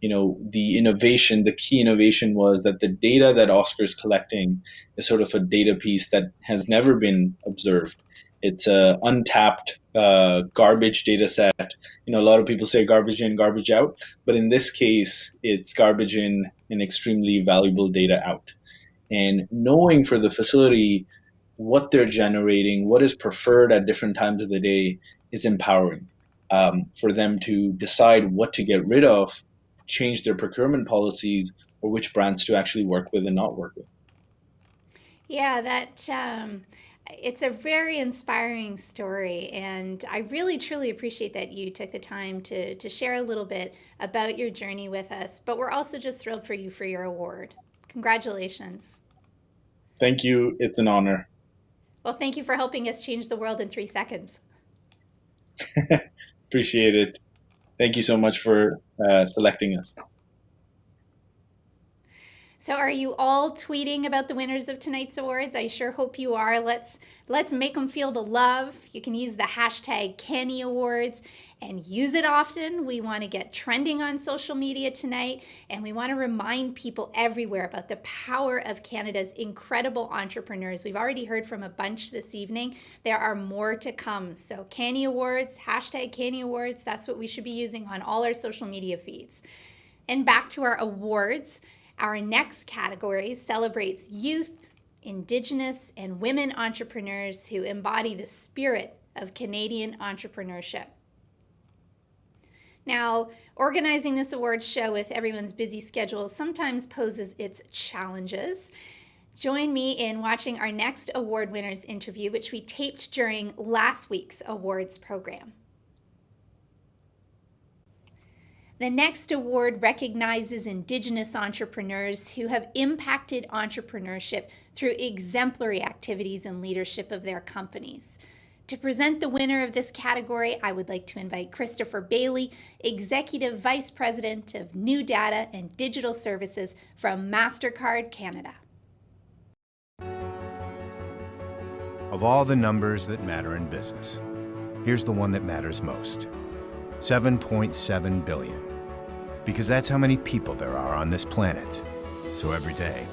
the key innovation was that the data that Oscar is collecting is sort of a data piece that has never been observed. It's a untapped garbage data set. A lot of people say garbage in, garbage out, but in this case, it's garbage in and extremely valuable data out. And knowing for the facility what they're generating, what is preferred at different times of the day, is empowering for them to decide what to get rid of, change their procurement policies, or which brands to actually work with and not work with. Yeah, it's a very inspiring story, and I really truly appreciate that you took the time to share a little bit about your journey with us. But we're also just thrilled for you for your award. Congratulations. Thank you. It's an honor. Well, thank you for helping us change the world in 3 seconds. Appreciate it. Thank you so much for selecting us. So are you all tweeting about the winners of tonight's awards? I sure hope you are. Let's make them feel the love. You can use the hashtag CANIEAwards and use it often. We want to get trending on social media tonight, and we want to remind people everywhere about the power of Canada's incredible entrepreneurs. We've already heard from a bunch this evening. There are more to come. So CANIEAwards, hashtag CANIEAwards, that's what we should be using on all our social media feeds. And back to our awards. Our next category celebrates youth, Indigenous, and women entrepreneurs who embody the spirit of Canadian entrepreneurship. Now, organizing this awards show with everyone's busy schedule sometimes poses its challenges. Join me in watching our next award winners interview, which we taped during last week's awards program. The next award recognizes Indigenous entrepreneurs who have impacted entrepreneurship through exemplary activities and leadership of their companies. To present the winner of this category, I would like to invite Christopher Bailey, Executive Vice President of New Data and Digital Services from MasterCard Canada. Of all the numbers that matter in business, here's the one that matters most. 7.7 billion. Because that's how many people there are on this planet. So every day,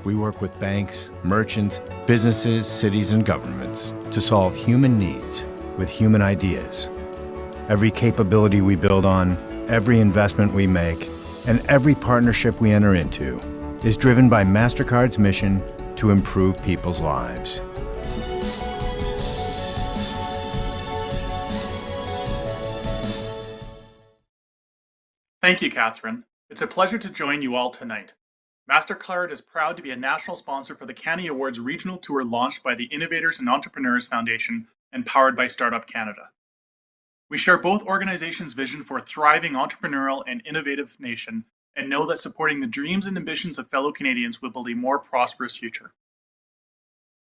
we work with banks, merchants, businesses, cities, and governments to solve human needs with human ideas. Every capability we build on, every investment we make, and every partnership we enter into is driven by MasterCard's mission to improve people's lives. Thank you, Catherine. It's a pleasure to join you all tonight. MasterCard is proud to be a national sponsor for the CANIEAwards regional tour launched by the Innovators and Entrepreneurs Foundation and powered by Startup Canada. We share both organizations' vision for a thriving entrepreneurial and innovative nation and know that supporting the dreams and ambitions of fellow Canadians will build a more prosperous future.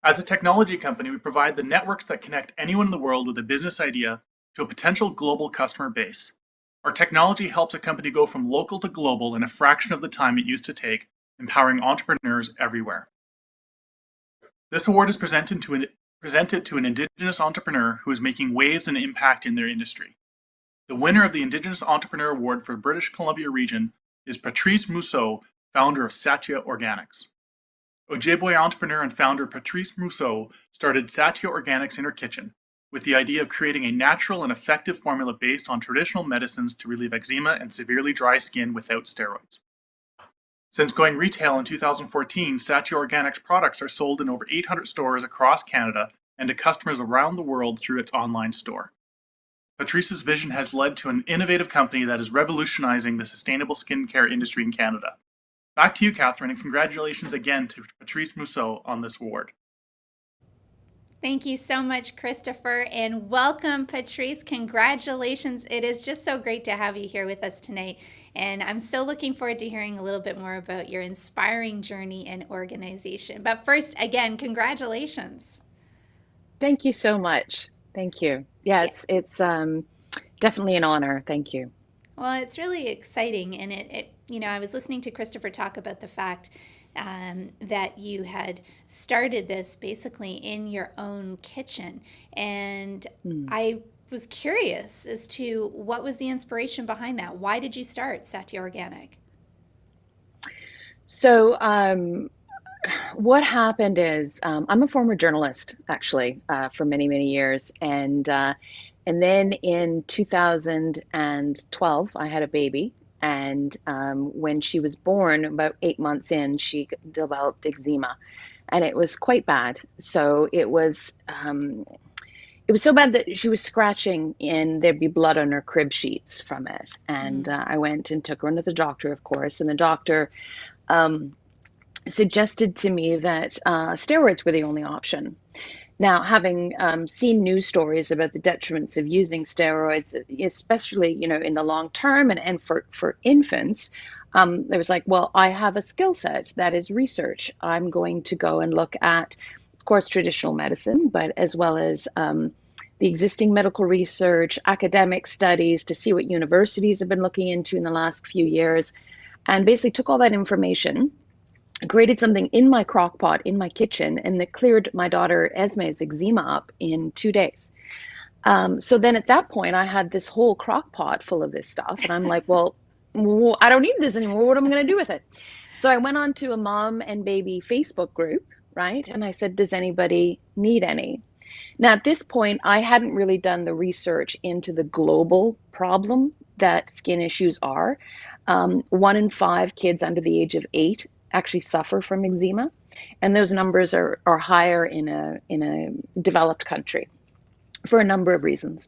As a technology company, we provide the networks that connect anyone in the world with a business idea to a potential global customer base. Our technology helps a company go from local to global in a fraction of the time it used to take, empowering entrepreneurs everywhere. This award is presented to an Indigenous entrepreneur who is making waves and impact in their industry. The winner of the Indigenous Entrepreneur Award for British Columbia region is Patrice Mousseau, founder of Satya Organics. Ojibwe entrepreneur and founder Patrice Mousseau started Satya Organics in her kitchen with the idea of creating a natural and effective formula based on traditional medicines to relieve eczema and severely dry skin without steroids. Since going retail in 2014, Satya Organics products are sold in over 800 stores across Canada and to customers around the world through its online store. Patrice's vision has led to an innovative company that is revolutionizing the sustainable skincare industry in Canada. Back to you, Catherine, and congratulations again to Patrice Mousseau on this award. Thank you so much, Christopher, and welcome, Patrice. Congratulations. It is just so great to have you here with us tonight, and I'm so looking forward to hearing a little bit more about your inspiring journey and organization. But first, again, congratulations. Thank you so much. Thank you. Yeah, it's definitely an honor. Thank you. Well, it's really exciting, and I was listening to Christopher talk about the fact that you had started this basically in your own kitchen, and I was curious as to what was the inspiration behind that. Why did you start Satya Organic? So what happened is I'm a former journalist, actually, for many, many years, and then in 2012 I had a baby. And when she was born, about 8 months in, she developed eczema, and it was quite bad. So it was so bad that she was scratching, and there'd be blood on her crib sheets from it. And I went and took her into the doctor, of course, and the doctor suggested to me that steroids were the only option. Now, having seen news stories about the detriments of using steroids, especially, in the long term and for infants, there was like, well, I have a skill set that is research. I'm going to go and look at, of course, traditional medicine, but as well as the existing medical research, academic studies, to see what universities have been looking into in the last few years, and basically took all that information, created something in my crock pot in my kitchen, and that cleared my daughter Esme's eczema up in 2 days. So then at that point, I had this whole crock pot full of this stuff, and I'm like, well, I don't need this anymore. What am I going to do with it? So I went on to a mom and baby Facebook group, right? And I said, does anybody need any? Now, at this point, I hadn't really done the research into the global problem that skin issues are. 1 in 5 kids under the age of 8 actually suffer from eczema, and those numbers are higher in a developed country for a number of reasons.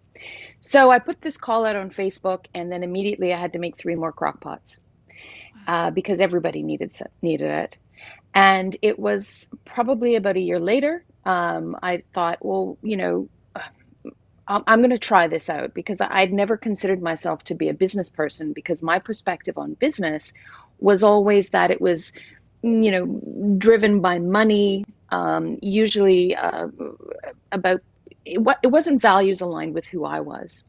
So I put this call out on Facebook, and then immediately I had to make 3 more crock pots because everybody needed it. And it was probably about a year later, I thought, well, I'm going to try this out, because I'd never considered myself to be a business person, because my perspective on business was always that it was, driven by money, usually about, it wasn't values aligned with who I was.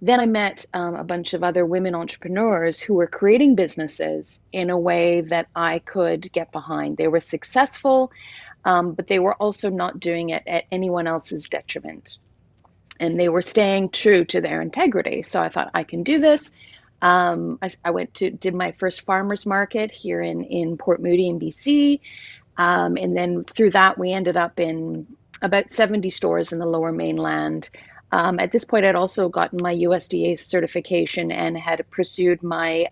Then I met a bunch of other women entrepreneurs who were creating businesses in a way that I could get behind. They were successful, but they were also not doing it at anyone else's detriment. And they were staying true to their integrity. So I thought, I can do this. I did my first farmers market here in Port Moody in BC. And then through that, we ended up in about 70 stores in the Lower Mainland. At this point, I'd also gotten my USDA certification and had pursued my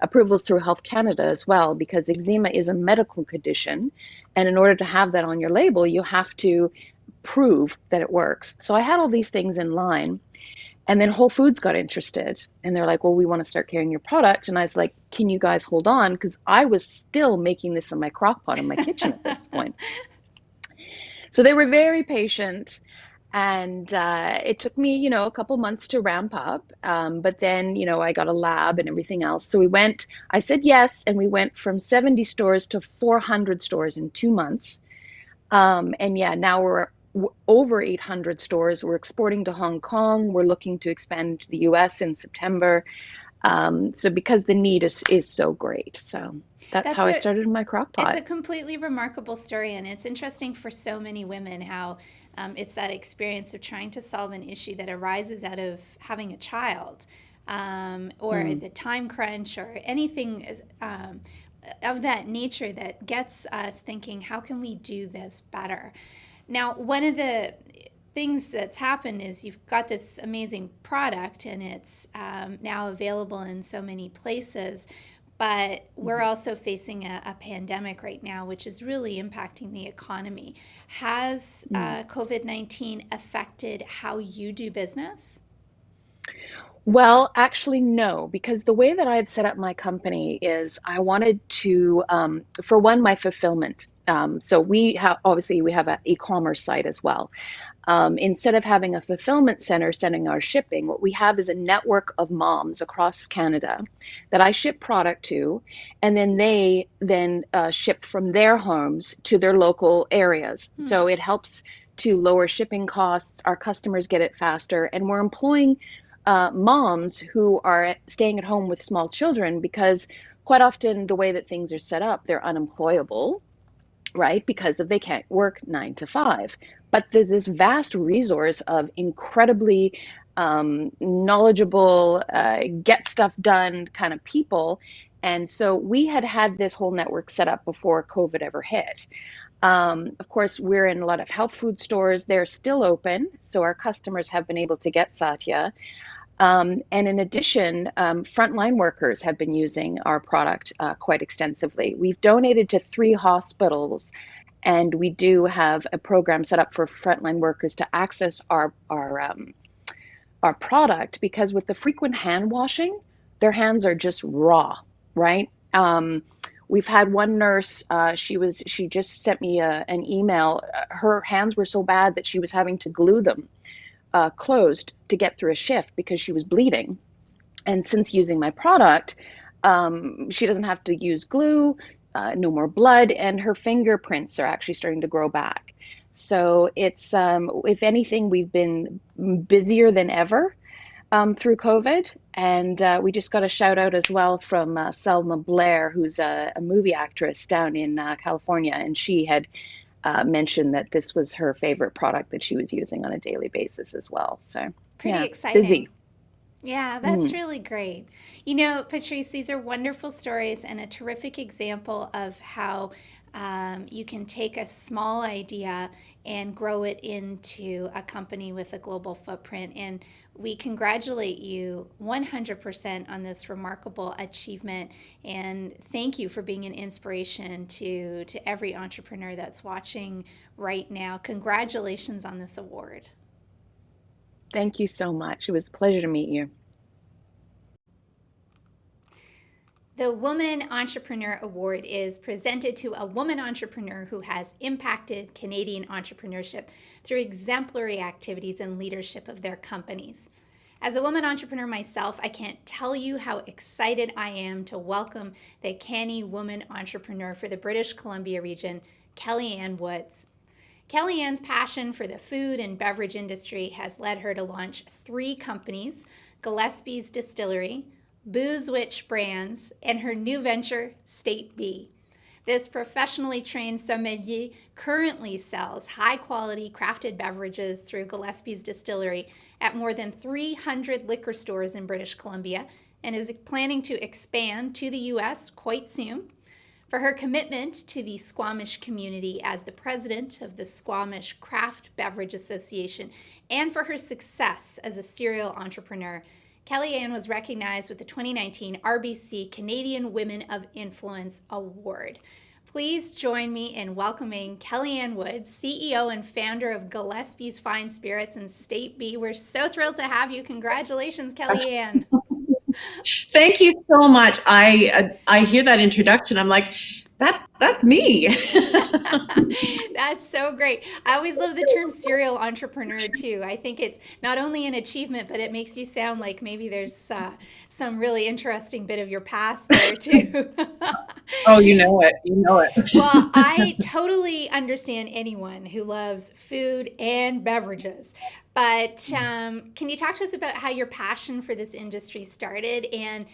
approvals through Health Canada as well, because eczema is a medical condition. And in order to have that on your label, you have to prove that it works. So I had all these things in line. And then Whole Foods got interested, and they're like, well, we want to start carrying your product. And I was like, can you guys hold on? Because I was still making this in my crock pot in my kitchen at this point. So they were very patient, and it took me, a couple months to ramp up. But then, I got a lab and everything else. So I said yes, and we went from 70 stores to 400 stores in 2 months. And yeah, now we're over 800 stores. We're exporting to Hong Kong. We're looking to expand to the US in September. So because the need is so great. So that's how I started my crock pot. It's a completely remarkable story, and it's interesting for so many women how it's that experience of trying to solve an issue that arises out of having a child, or the time crunch, or anything of that nature that gets us thinking, how can we do this better? Now, one of the things that's happened is you've got this amazing product, and it's now available in so many places, but we're also facing a pandemic right now, which is really impacting the economy. Has COVID-19 affected how you do business? Well, actually, no, because the way that I had set up my company is I wanted to, for one, my fulfillment. So we have an e-commerce site as well. Instead of having a fulfillment center sending our shipping, what we have is a network of moms across Canada that I ship product to, and then they ship from their homes to their local areas. So it helps to lower shipping costs. Our customers get it faster, and we're employing moms who are staying at home with small children, because quite often the way that things are set up, they're unemployable, right? Because they can't work 9 to 5. But there's this vast resource of incredibly knowledgeable, get stuff done kind of people. And so we had this whole network set up before COVID ever hit. Of course, we're in a lot of health food stores. They're still open, so our customers have been able to get Satya. And in addition, frontline workers have been using our product quite extensively. We've donated to 3 hospitals, and we do have a program set up for frontline workers to access our product, because with the frequent hand washing, their hands are just raw, right? We've had one nurse, she just sent me an email. Her hands were so bad that she was having to glue them closed to get through a shift because she was bleeding. And since using my product, she doesn't have to use glue, no more blood, and her fingerprints are actually starting to grow back. So it's, if anything, we've been busier than ever through COVID. And we just got a shout out as well from Selma Blair, who's a movie actress down in California, and she had mentioned that this was her favorite product that she was using on a daily basis as well. So pretty exciting. Busy. Yeah, that's really great. You know, Patrice, these are wonderful stories and a terrific example of how you can take a small idea and grow it into a company with a global footprint. And we congratulate you 100% on this remarkable achievement. And thank you for being an inspiration to every entrepreneur that's watching right now. Congratulations on this award. Thank you so much. It was a pleasure to meet you. The Woman Entrepreneur Award is presented to a woman entrepreneur who has impacted Canadian entrepreneurship through exemplary activities and leadership of their companies. As a woman entrepreneur myself, I can't tell you how excited I am to welcome the Canny Woman Entrepreneur for the British Columbia region, Kellyanne Woods. Kellyanne's passion for the food and beverage industry has led her to launch 3 companies, Gillespie's Distillery, Boozewitch Brands, and her new venture, State B. This professionally trained sommelier currently sells high-quality crafted beverages through Gillespie's Distillery at more than 300 liquor stores in British Columbia, and is planning to expand to the U.S. quite soon. For her commitment to the Squamish community as the president of the Squamish Craft Beverage Association, and for her success as a serial entrepreneur, Kellyanne was recognized with the 2019 RBC Canadian Women of Influence Award. Please join me in welcoming Kellyanne Woods, CEO and founder of Gillespie's Fine Spirits and State B. We're so thrilled to have you. Congratulations, Kellyanne. Thank you so much. I hear that introduction. I'm like, that's me. That's so great. I always love the term serial entrepreneur too. I think it's not only an achievement, but it makes you sound like maybe there's some really interesting bit of your past there too. Oh, you know it. You know it. Well, I totally understand anyone who loves food and beverages. But can you talk to us about how your passion for this industry started and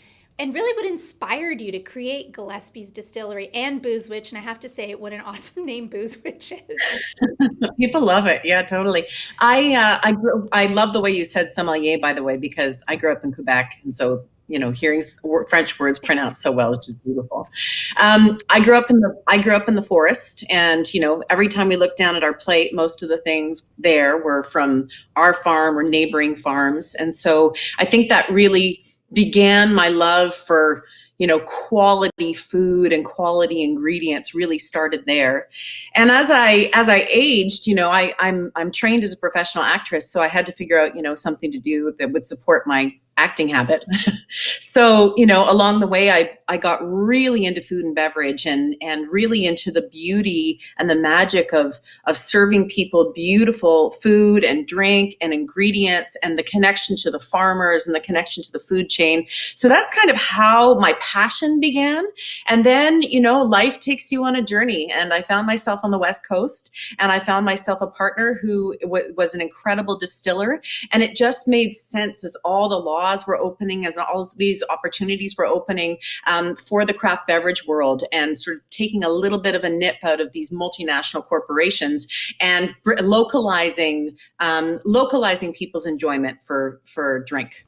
really what inspired you to create Gillespie's Distillery and Booze Witch? And I have to say, what an awesome name Booze Witch is. People love it. Yeah, totally. I love the way you said sommelier, by the way, because I grew up in Quebec, and so hearing French words pronounced so well is just beautiful. I grew up in the forest, and every time we looked down at our plate, most of the things there were from our farm or neighboring farms, and so I think that really began my love for quality food and quality ingredients. Really started there. And as I aged, I'm trained as a professional actress, so I had to figure out something to do that would support my acting habit. So, along the way, I got really into food and beverage and really into the beauty and the magic of serving people beautiful food and drink and ingredients and the connection to the farmers and the connection to the food chain. So that's kind of how my passion began. And then, life takes you on a journey, and I found myself on the West Coast, and I found myself a partner who was an incredible distiller. And it just made sense as all the laws were opening, as all these opportunities were opening for the craft beverage world, and sort of taking a little bit of a nip out of these multinational corporations and localizing people's enjoyment for drink.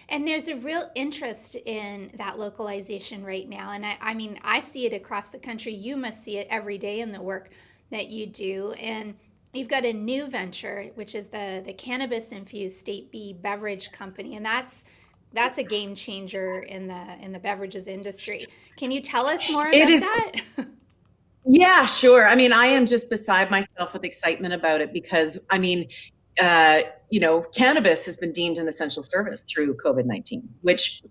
And there's a real interest in that localization right now. And I mean, I see it across the country. You must see it every day in the work that you do. And you've got a new venture, which is the cannabis-infused State B beverage company. And that's a game changer in the beverages industry. Can you tell us more about that? Yeah, sure. I mean, I am just beside myself with excitement about it because, I mean, cannabis has been deemed an essential service through COVID-19, which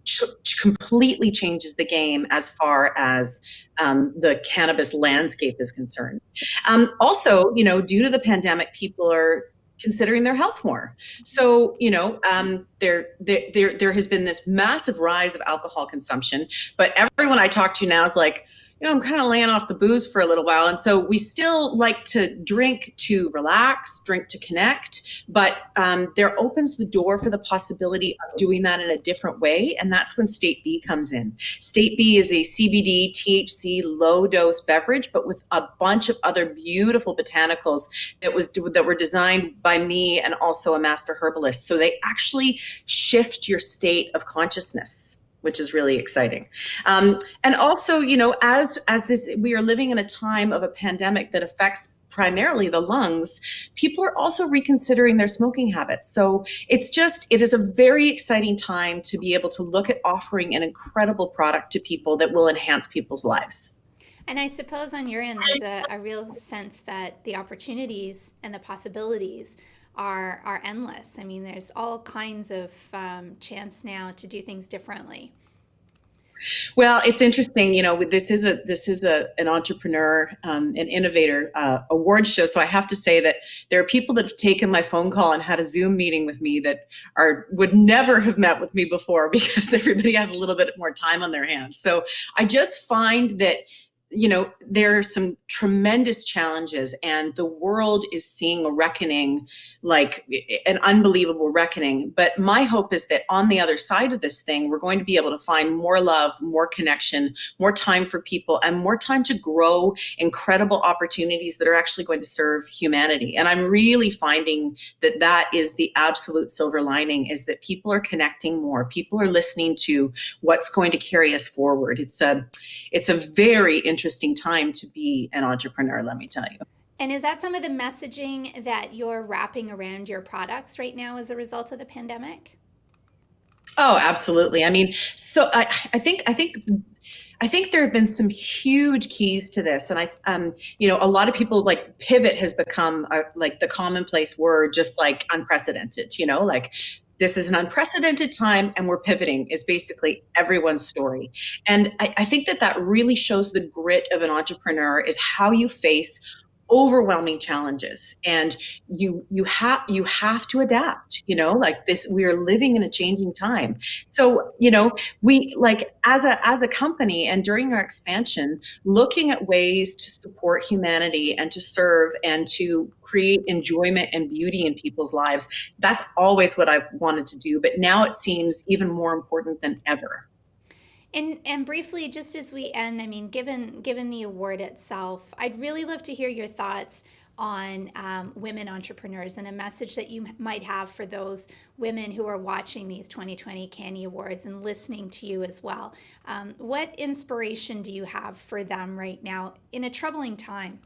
completely changes the game as far as the cannabis landscape is concerned. Also, due to the pandemic, people are considering their health more. So, there has been this massive rise of alcohol consumption, but everyone I talk to now is like, I'm kind of laying off the booze for a little while. And so we still like to drink to relax, drink to connect, but there opens the door for the possibility of doing that in a different way. And that's when State B comes in. State B is a CBD, THC, low dose beverage, but with a bunch of other beautiful botanicals that were designed by me and also a master herbalist. So they actually shift your state of consciousness, which is really exciting. And also, as we are living in a time of a pandemic that affects primarily the lungs, people are also reconsidering their smoking habits. So it is a very exciting time to be able to look at offering an incredible product to people that will enhance people's lives. And I suppose on your end, there's a real sense that the opportunities and the possibilities are endless. I mean, there's all kinds of chance now to do things differently. Well, it's interesting. This is an entrepreneur, an innovator award show. So I have to say that there are people that have taken my phone call and had a Zoom meeting with me that would never have met with me before because everybody has a little bit more time on their hands. So I just find that there are some tremendous challenges, and the world is seeing a reckoning, like an unbelievable reckoning. But my hope is that on the other side of this thing, we're going to be able to find more love, more connection, more time for people, and more time to grow incredible opportunities that are actually going to serve humanity. And I'm really finding that is the absolute silver lining, is that people are connecting more. People are listening to what's going to carry us forward. It's a very interesting time to be an entrepreneur, let me tell you. And is that some of the messaging that you're wrapping around your products right now as a result of the pandemic? Oh, absolutely. I mean, so I think there have been some huge keys to this, and a lot of people, like, pivot has become like the commonplace word, just like unprecedented. Like, this is an unprecedented time and we're pivoting is basically everyone's story. And I think that really shows the grit of an entrepreneur, is how you face overwhelming challenges, and you have to adapt, like this, we are living in a changing time. So, we, like, as a company, and during our expansion, looking at ways to support humanity and to serve and to create enjoyment and beauty in people's lives, that's always what I've wanted to do, but now it seems even more important than ever. And briefly, just as we end, I mean, given the award itself, I'd really love to hear your thoughts on women entrepreneurs and a message that you might have for those women who are watching these 2020 CANIE Awards and listening to you as well. What inspiration do you have for them right now in a troubling time?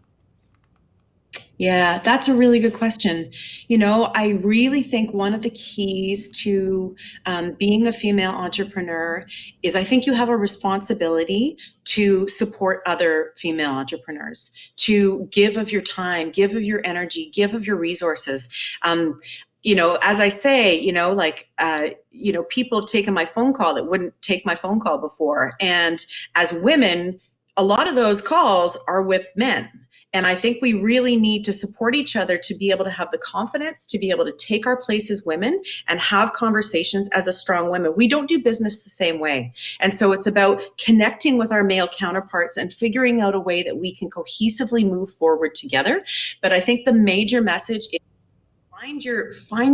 Yeah, that's a really good question. I really think one of the keys to being a female entrepreneur is, I think you have a responsibility to support other female entrepreneurs, to give of your time, give of your energy, give of your resources. As I say, people have taken my phone call that wouldn't take my phone call before. And as women, a lot of those calls are with men. And I think we really need to support each other to be able to have the confidence to be able to take our place as women and have conversations as a strong woman. We don't do business the same way. And so it's about connecting with our male counterparts and figuring out a way that we can cohesively move forward together. But I think the major message is find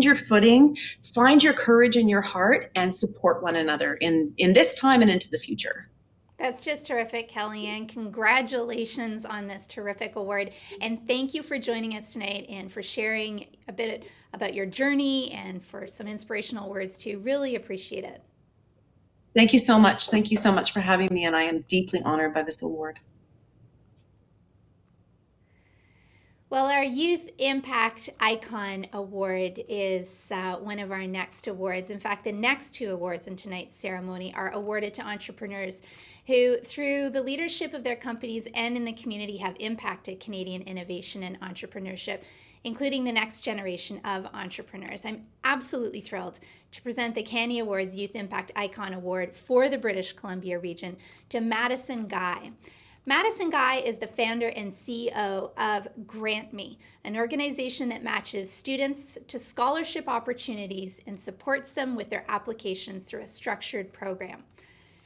your footing, find your courage in your heart, and support one another in this time and into the future. That's just terrific, Kellyanne. Congratulations on this terrific award. And thank you for joining us tonight and for sharing a bit about your journey and for some inspirational words too. Really appreciate it. Thank you so much. Thank you so much for having me. And I am deeply honored by this award. Well, our Youth Impact Icon Award is one of our next awards. In fact, the next two awards in tonight's ceremony are awarded to entrepreneurs who, through the leadership of their companies and in the community, have impacted Canadian innovation and entrepreneurship, including the next generation of entrepreneurs. I'm absolutely thrilled to present the CANIEAwards Youth Impact Icon Award for the British Columbia region to Madison Guy. Madison Guy is the founder and CEO of GrantMe, an organization that matches students to scholarship opportunities and supports them with their applications through a structured program.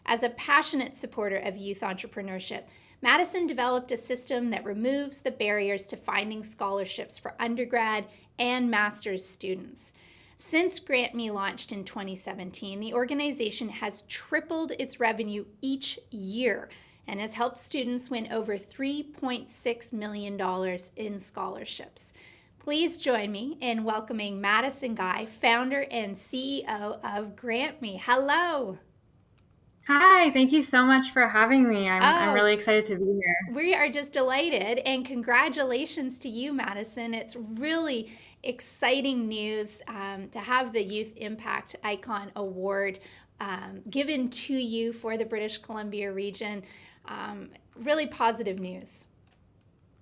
As a passionate supporter of youth entrepreneurship, Madison developed a system that removes the barriers to finding scholarships for undergrad and master's students. Since GrantMe launched in 2017, the organization has tripled its revenue each year and has helped students win over $3.6 million in scholarships. Please join me in welcoming Madison Guy, founder and CEO of GrantMe. Hello. Hi, thank you so much for having me. I'm really excited to be here. We are just delighted, and congratulations to you, Madison. It's really exciting news to have the Youth Impact Icon Award given to you for the British Columbia region. Really positive news.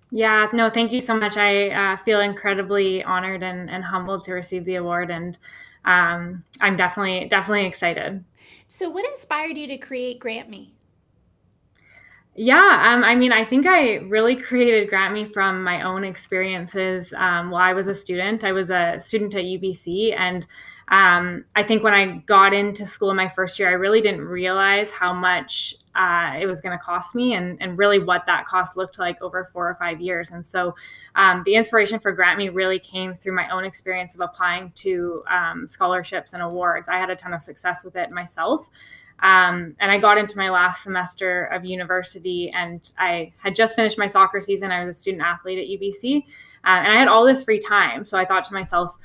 Yeah, no, thank you so much. I feel incredibly honored and humbled to receive the award, and I'm definitely excited. So what inspired you to create GrantMe? Yeah, I think I really created GrantMe from my own experiences while I was a student. I was a student at UBC, and I think when I got into school in my first year, I really didn't realize how much it was going to cost me and really what that cost looked like over 4 or 5 years. And so the inspiration for GrantMe really came through my own experience of applying to scholarships and awards. I had a ton of success with it myself. And I got into my last semester of university, and I had just finished my soccer season. I was a student athlete at UBC, and I had all this free time. So I thought to myself,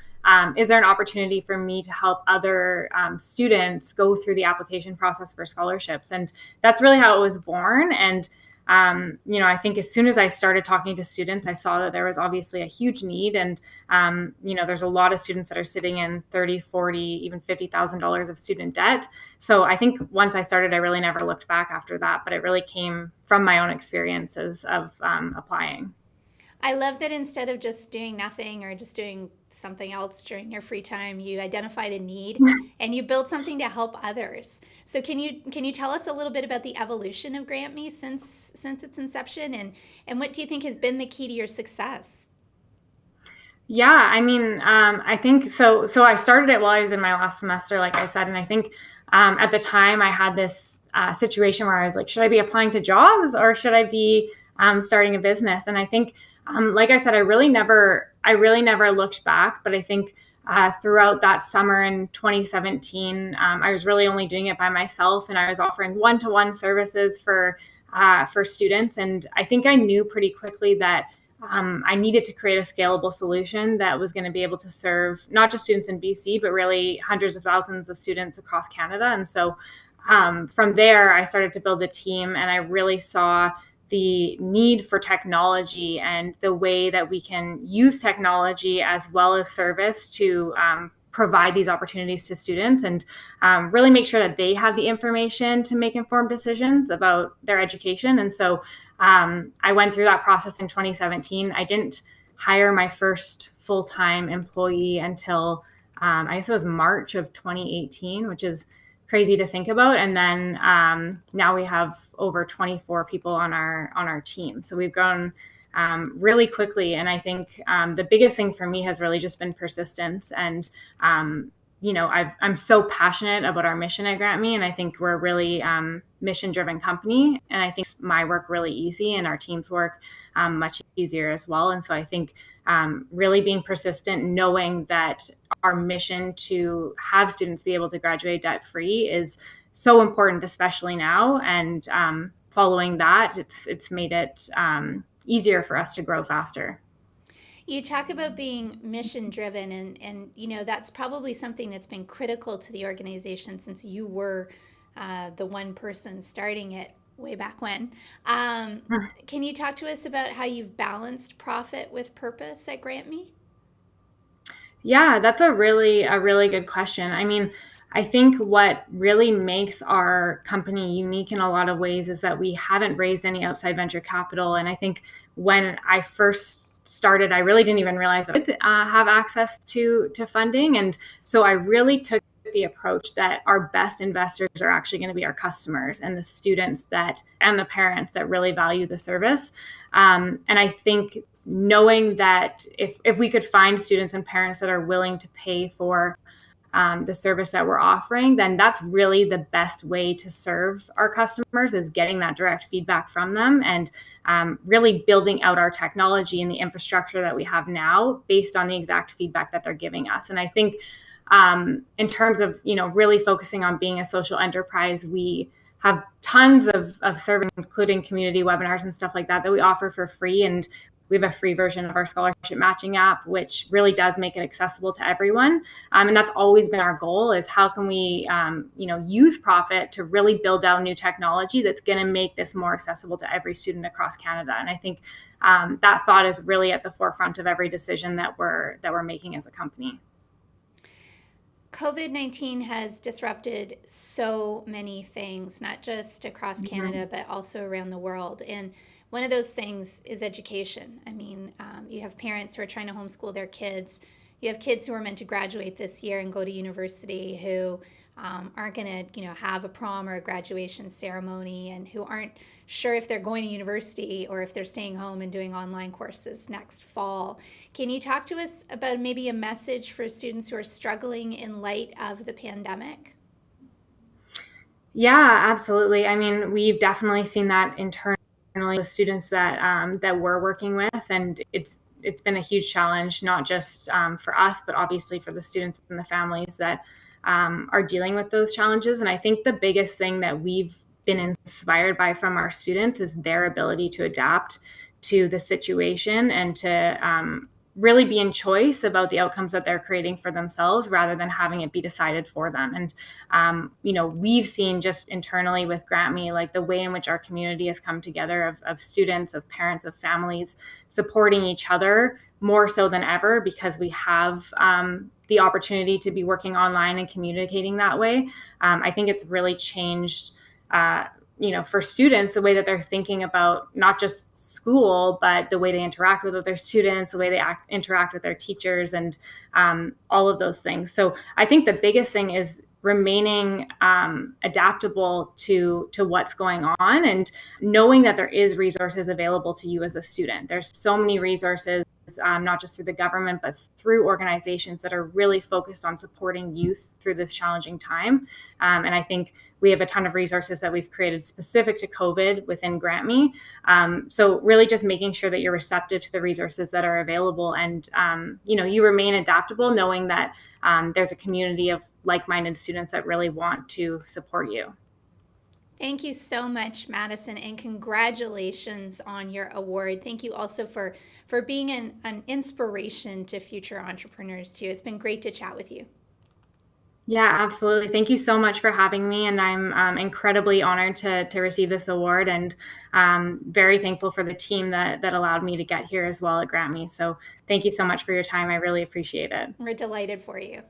is there an opportunity for me to help other students go through the application process for scholarships? And that's really how it was born. And I think as soon as I started talking to students, I saw that there was obviously a huge need. And, there's a lot of students that are sitting in $30,000, $40,000, even $50,000 of student debt. So I think once I started, I really never looked back after that, but it really came from my own experiences of applying. I love that instead of just doing nothing or just doing something else during your free time, you identified a need and you built something to help others. So can you tell us a little bit about the evolution of GrantMe since its inception, and what do you think has been the key to your success? Yeah, I mean, I think so. So I started it while I was in my last semester, like I said, and I think at the time I had this situation where I was like, should I be applying to jobs or should I be starting a business? And I think, like I said, I really never looked back. But I think throughout that summer in 2017, I was really only doing it by myself, and I was offering one-to-one services for students. And I think I knew pretty quickly that I needed to create a scalable solution that was going to be able to serve not just students in BC, but really hundreds of thousands of students across Canada. And so from there, I started to build a team, and I really saw the need for technology and the way that we can use technology as well as service to provide these opportunities to students, and really make sure that they have the information to make informed decisions about their education. And so I went through that process in 2017. I didn't hire my first full-time employee until I guess it was March of 2018, which is crazy to think about. And then now we have over 24 people on our team. So we've grown really quickly. And I think the biggest thing for me has really just been persistence. And I'm so passionate about our mission at GrantMe, and I think we're a really mission-driven company. And I think my work really easy, and our team's work much easier as well. And so I think really being persistent, knowing that our mission to have students be able to graduate debt-free is so important, especially now. And following that, it's made it easier for us to grow faster. You talk about being mission driven, and that's probably something that's been critical to the organization since you were the one person starting it way back when. Can you talk to us about how you've balanced profit with purpose at GrantMe? Yeah, that's a really good question. I mean, I think what really makes our company unique in a lot of ways is that we haven't raised any outside venture capital. And I think when I first started, I really didn't even realize that I would have access to funding. And so I really took the approach that our best investors are actually going to be our customers and the students and the parents that really value the service. And I think knowing that if we could find students and parents that are willing to pay for the service that we're offering, then that's really the best way to serve our customers, is getting that direct feedback from them and really building out our technology and the infrastructure that we have now based on the exact feedback that they're giving us. And I think in terms of, really focusing on being a social enterprise, we have tons of service, including community webinars and stuff like that we offer for free. And we have a free version of our scholarship matching app, which really does make it accessible to everyone. And that's always been our goal, is how can we, use profit to really build out new technology that's going to make this more accessible to every student across Canada. And I think that thought is really at the forefront of every decision that we're making as a company. COVID-19 has disrupted so many things, not just across Canada, but also around the world. And one of those things is education. I mean, you have parents who are trying to homeschool their kids. You have kids who are meant to graduate this year and go to university who aren't going to, have a prom or a graduation ceremony, and who aren't sure if they're going to university or if they're staying home and doing online courses next fall. Can you talk to us about maybe a message for students who are struggling in light of the pandemic? Yeah, absolutely. I mean, we've definitely seen that internally with students that we're working with, and it's been a huge challenge, not just for us, but obviously for the students and the families that are dealing with those challenges. And I think the biggest thing that we've been inspired by from our students is their ability to adapt to the situation and to really be in choice about the outcomes that they're creating for themselves, rather than having it be decided for them. And, we've seen just internally with GrantMe, like the way in which our community has come together of students, of parents, of families, supporting each other more so than ever, because we have the opportunity to be working online and communicating that way. I think it's really changed for students, the way that they're thinking about not just school, but the way they interact with other students, the way they interact with their teachers, and all of those things. So I think the biggest thing is remaining adaptable to what's going on, and knowing that there is resources available to you as a student. There's so many resources, not just through the government, but through organizations that are really focused on supporting youth through this challenging time. And I think we have a ton of resources that we've created specific to COVID within GrantMe. So really just making sure that you're receptive to the resources that are available, and you remain adaptable, knowing that there's a community of like-minded students that really want to support you. Thank you so much, Madison, and congratulations on your award. Thank you also for being an inspiration to future entrepreneurs too. It's been great to chat with you. Yeah, absolutely. Thank you so much for having me, and I'm incredibly honored to receive this award, and very thankful for the team that allowed me to get here as well at GrantMe. So thank you so much for your time. I really appreciate it. We're delighted for you.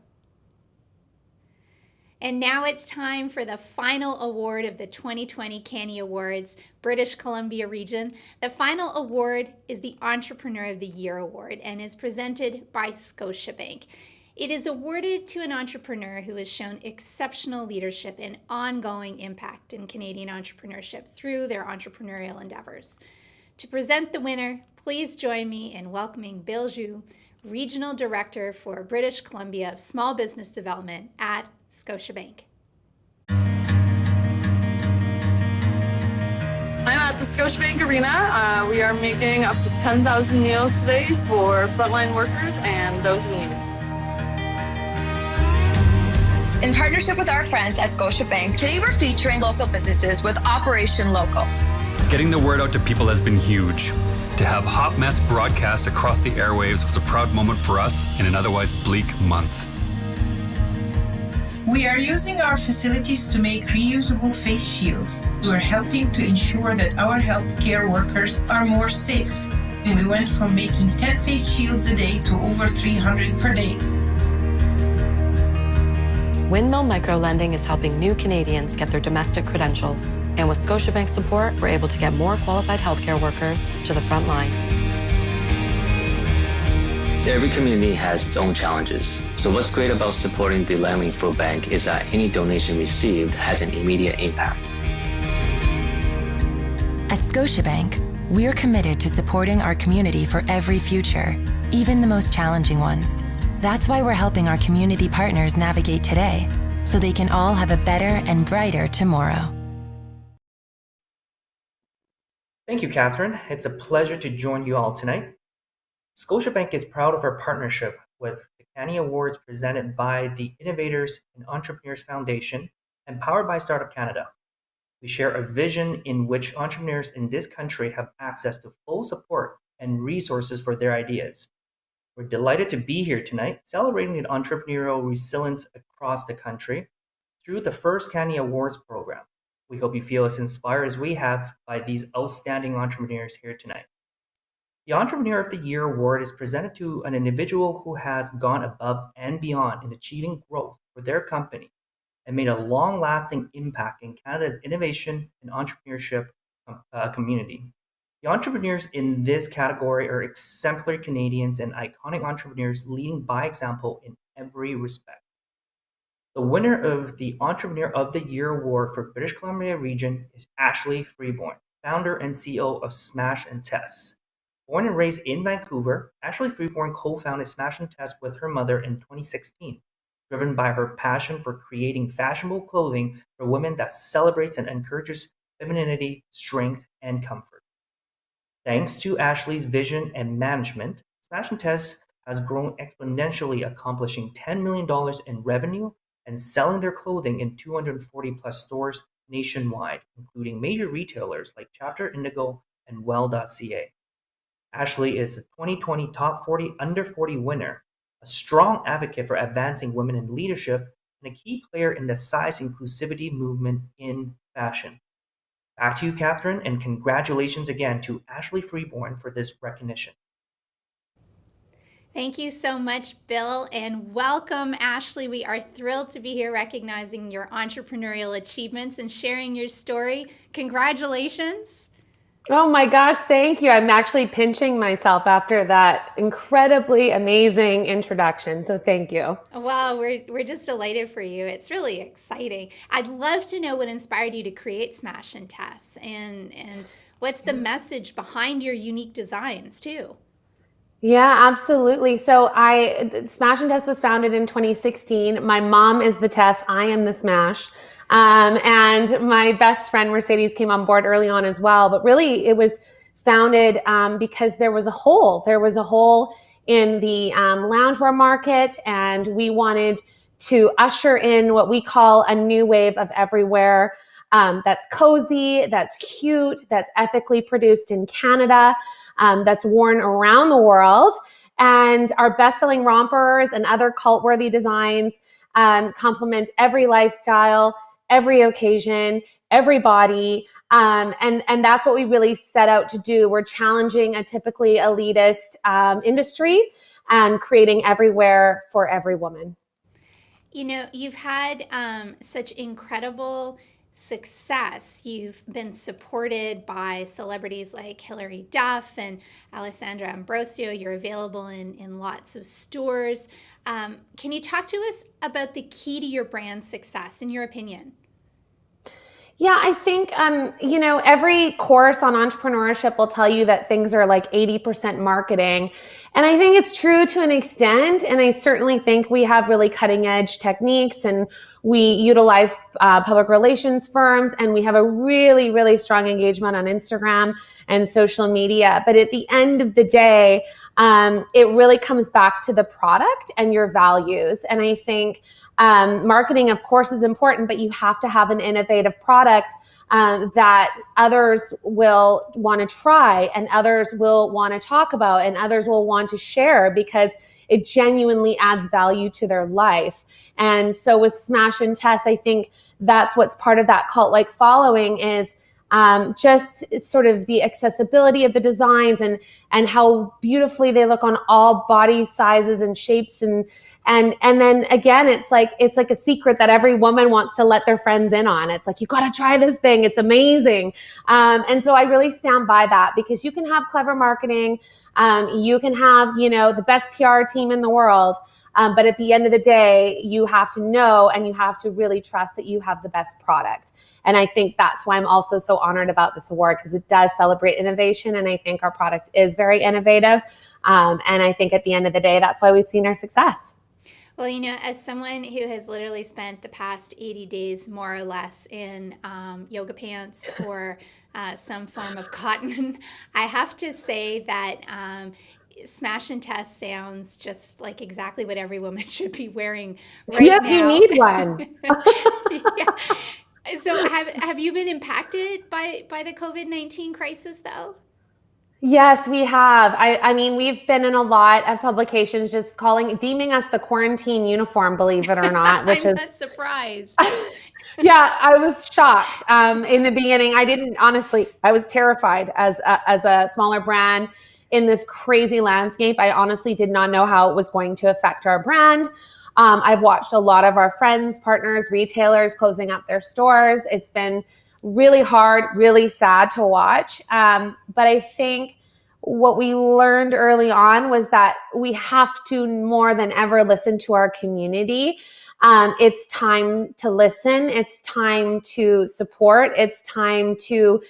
And now it's time for the final award of the 2020 CANIEAwards, British Columbia region. The final award is the Entrepreneur of the Year Award and is presented by Scotiabank. It is awarded to an entrepreneur who has shown exceptional leadership and ongoing impact in Canadian entrepreneurship through their entrepreneurial endeavors. To present the winner, please join me in welcoming Bill Zhu, Regional Director for British Columbia of Small Business Development at Scotiabank. I'm at the Scotiabank Arena. We are making up to 10,000 meals today for frontline workers and those in need. In partnership with our friends at Scotiabank, today we're featuring local businesses with Operation Local. Getting the word out to people has been huge. To have Hot Mess broadcast across the airwaves was a proud moment for us in an otherwise bleak month. We are using our facilities to make reusable face shields. We're helping to ensure that our healthcare workers are more safe. And we went from making 10 face shields a day to over 300 per day. Windmill Microlending is helping new Canadians get their domestic credentials. And with Scotiabank support, we're able to get more qualified healthcare workers to the front lines. Every community has its own challenges. So what's great about supporting the Langley Food Bank is that any donation received has an immediate impact. At Scotiabank, we're committed to supporting our community for every future, even the most challenging ones. That's why we're helping our community partners navigate today, so they can all have a better and brighter tomorrow. Thank you, Catherine. It's a pleasure to join you all tonight. Scotiabank is proud of our partnership with the CANIEAwards presented by the Innovators and Entrepreneurs Foundation and powered by Startup Canada. We share a vision in which entrepreneurs in this country have access to full support and resources for their ideas. We're delighted to be here tonight, celebrating the entrepreneurial resilience across the country through the first CANIEAwards program. We hope you feel as inspired as we have by these outstanding entrepreneurs here tonight. The Entrepreneur of the Year Award is presented to an individual who has gone above and beyond in achieving growth for their company and made a long-lasting impact in Canada's innovation and entrepreneurship community. The entrepreneurs in this category are exemplary Canadians and iconic entrepreneurs leading by example in every respect. The winner of the Entrepreneur of the Year Award for British Columbia region is Ashley Freeborn, founder and CEO of Smash and Test. Born and raised in Vancouver, Ashley Freeborn co-founded Smash and Test with her mother in 2016, driven by her passion for creating fashionable clothing for women that celebrates and encourages femininity, strength, and comfort. Thanks to Ashley's vision and management, Smash and Test has grown exponentially, accomplishing $10 million in revenue and selling their clothing in 240 plus stores nationwide, including major retailers like Chapter Indigo and Well.ca. Ashley is the 2020 Top 40 Under 40 winner, a strong advocate for advancing women in leadership, and a key player in the size inclusivity movement in fashion. Back to you, Catherine, and congratulations again to Ashley Freeborn for this recognition. Thank you so much, Bill, and welcome, Ashley. We are thrilled to be here recognizing your entrepreneurial achievements and sharing your story. Congratulations. Oh my gosh, thank you. I'm actually pinching myself after that incredibly amazing introduction. So thank you. Well, we're just delighted for you. It's really exciting. I'd love to know what inspired you to create Smash and Test, and what's the message behind your unique designs too. Yeah, absolutely. So Smash and Test was founded in 2016. My mom is the Test. I am the Smash. And my best friend Mercedes came on board early on as well. But really it was founded because there was a hole. There was a hole in the loungewear market, and we wanted to usher in what we call a new wave of everywhere. That's cozy, that's cute, that's ethically produced in Canada, that's worn around the world. And our best-selling rompers and other cult-worthy designs complement every lifestyle, every occasion, every body. And that's what we really set out to do. We're challenging a typically elitist industry and creating everywhere for every woman. You know, you've had such incredible success. You've been supported by celebrities like Hilary Duff and Alessandra Ambrosio. You're available in lots of stores. Can you talk to us about the key to your brand success, in your opinion? Yeah, I think, every course on entrepreneurship will tell you that things are like 80% marketing. And I think it's true to an extent. And I certainly think we have really cutting edge techniques, and we utilize public relations firms, and we have a really, really strong engagement on Instagram and social media. But at the end of the day, it really comes back to the product and your values. And I think marketing, of course, is important, but you have to have an innovative product that others will want to try, and others will want to talk about, and others will want to share, because it genuinely adds value to their life. And so with Smash and Test, I think that's what's part of that cult-like following is just sort of the accessibility of the designs and how beautifully they look on all body sizes and shapes. And then again, it's like a secret that every woman wants to let their friends in on. It's like, you got to try this thing. It's amazing. And so I really stand by that, because you can have clever marketing. You can have, the best PR team in the world. But at the end of the day, you have to know, and you have to really trust that you have the best product. And I think that's why I'm also so honored about this award, because it does celebrate innovation. And I think our product is very innovative. And I think at the end of the day, that's why we've seen our success. Well, as someone who has literally spent the past 80 days more or less in yoga pants or some form of cotton, I have to say that Smash and Test sounds just like exactly what every woman should be wearing right now. Yes, you need one. Yeah. So have you been impacted by the COVID-19 crisis, though? Yes, we have. I mean, we've been in a lot of publications just deeming us the quarantine uniform, believe it or not, which I'm not surprised. Yeah, I was shocked in the beginning. I was terrified as a smaller brand in this crazy landscape. I honestly did not know how it was going to affect our brand. I've watched a lot of our friends, partners, retailers closing up their stores. It's been really hard, really sad to watch. But I think what we learned early on was that we have to more than ever listen to our community. It's time to listen. It's time to support. It's time to,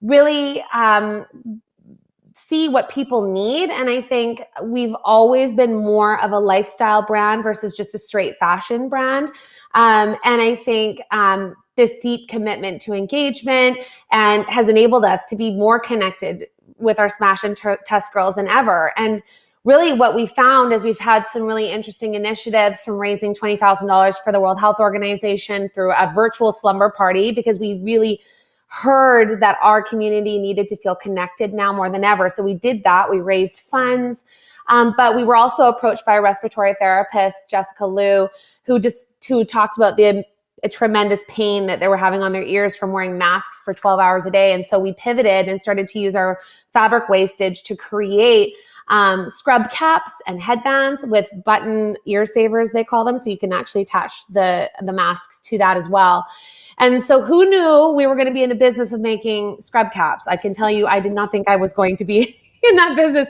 really see what people need. And I think we've always been more of a lifestyle brand versus just a straight fashion brand. And I think this deep commitment to engagement and has enabled us to be more connected with our Smash and Test girls than ever. And really what we found is we've had some really interesting initiatives, from raising $20,000 for the World Health Organization through a virtual slumber party, because we really heard that our community needed to feel connected now more than ever. So we did that. We raised funds. But we were also approached by a respiratory therapist, Jessica Liu, who talked about a tremendous pain that they were having on their ears from wearing masks for 12 hours a day. And so we pivoted and started to use our fabric wastage to create scrub caps and headbands with button ear savers, they call them. So you can actually attach the masks to that as well. And so who knew we were going to be in the business of making scrub caps? I can tell you, I did not think I was going to be in that business,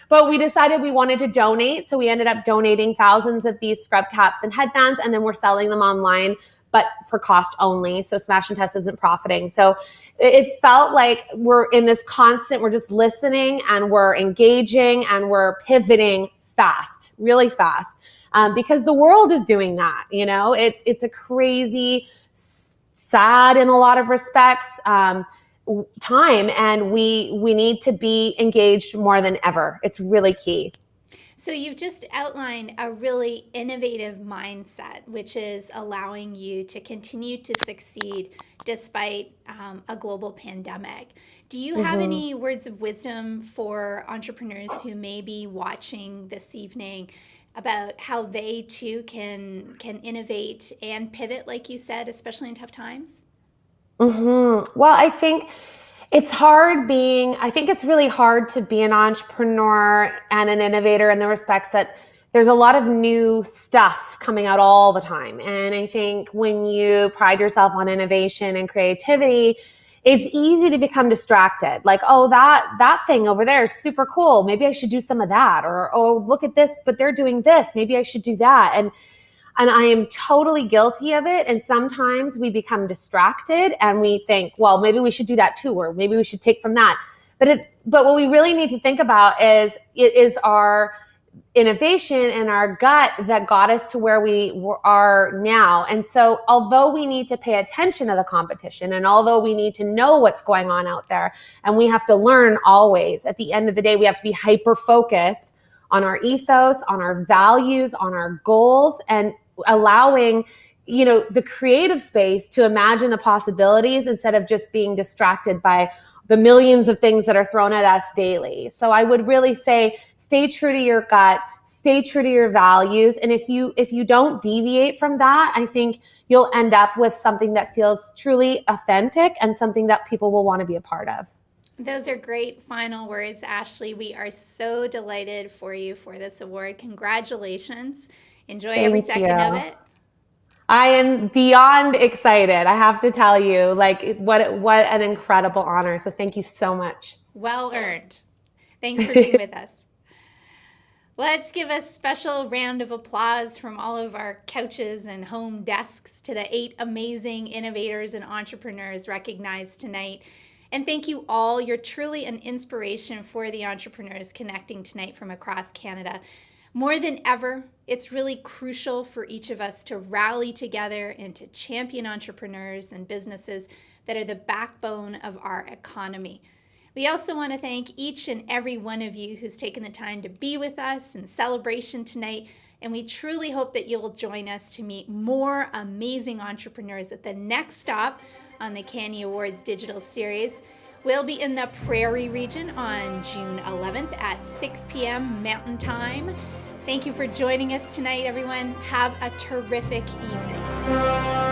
but we decided we wanted to donate. So we ended up donating thousands of these scrub caps and headbands, and then we're selling them online, but for cost only. So Smash and Test isn't profiting. So it felt like we're in this constant, we're just listening and we're engaging and we're pivoting fast, really fast, because the world is doing that. You know, it's a crazy, sad in a lot of respects, time, and we need to be engaged more than ever. It's really key. So you've just outlined a really innovative mindset, which is allowing you to continue to succeed despite a global pandemic. Do you have any words of wisdom for entrepreneurs who may be watching this evening about how they too can innovate and pivot, like you said, especially in tough times? Well, I think it's really hard to be an entrepreneur and an innovator in the respects that there's a lot of new stuff coming out all the time. And I think when you pride yourself on innovation and creativity, it's easy to become distracted. Like, oh, that thing over there is super cool. Maybe I should do some of that. Or, oh, look at this, but they're doing this. Maybe I should do that. And I am totally guilty of it. And sometimes we become distracted and we think, well, maybe we should do that too, or maybe we should take from that. But what we really need to think about is our innovation and our gut that got us to where we are now. And so although we need to pay attention to the competition, and although we need to know what's going on out there, and we have to learn always, at the end of the day, we have to be hyper-focused on our ethos, on our values, on our goals, and allowing, the creative space to imagine the possibilities instead of just being distracted by the millions of things that are thrown at us daily. So I would really say, stay true to your gut, stay true to your values. And if you don't deviate from that, I think you'll end up with something that feels truly authentic and something that people will want to be a part of. Those are great final words, Ashley. We are so delighted for you for this award. Congratulations. Enjoy every second of it. I am beyond excited. I have to tell you, what an incredible honor. So thank you so much. Well earned. Thanks for being with us. Let's give a special round of applause from all of our couches and home desks to the 8 amazing innovators and entrepreneurs recognized tonight. And thank you all. You're truly an inspiration for the entrepreneurs connecting tonight from across Canada. More than ever, it's really crucial for each of us to rally together and to champion entrepreneurs and businesses that are the backbone of our economy. We also want to thank each and every one of you who's taken the time to be with us in celebration tonight. And we truly hope that you'll join us to meet more amazing entrepreneurs at the next stop on the CANIEAwards digital series. We'll be in the Prairie region on June 11th at 6 p.m. Mountain Time. Thank you for joining us tonight, everyone. Have a terrific evening.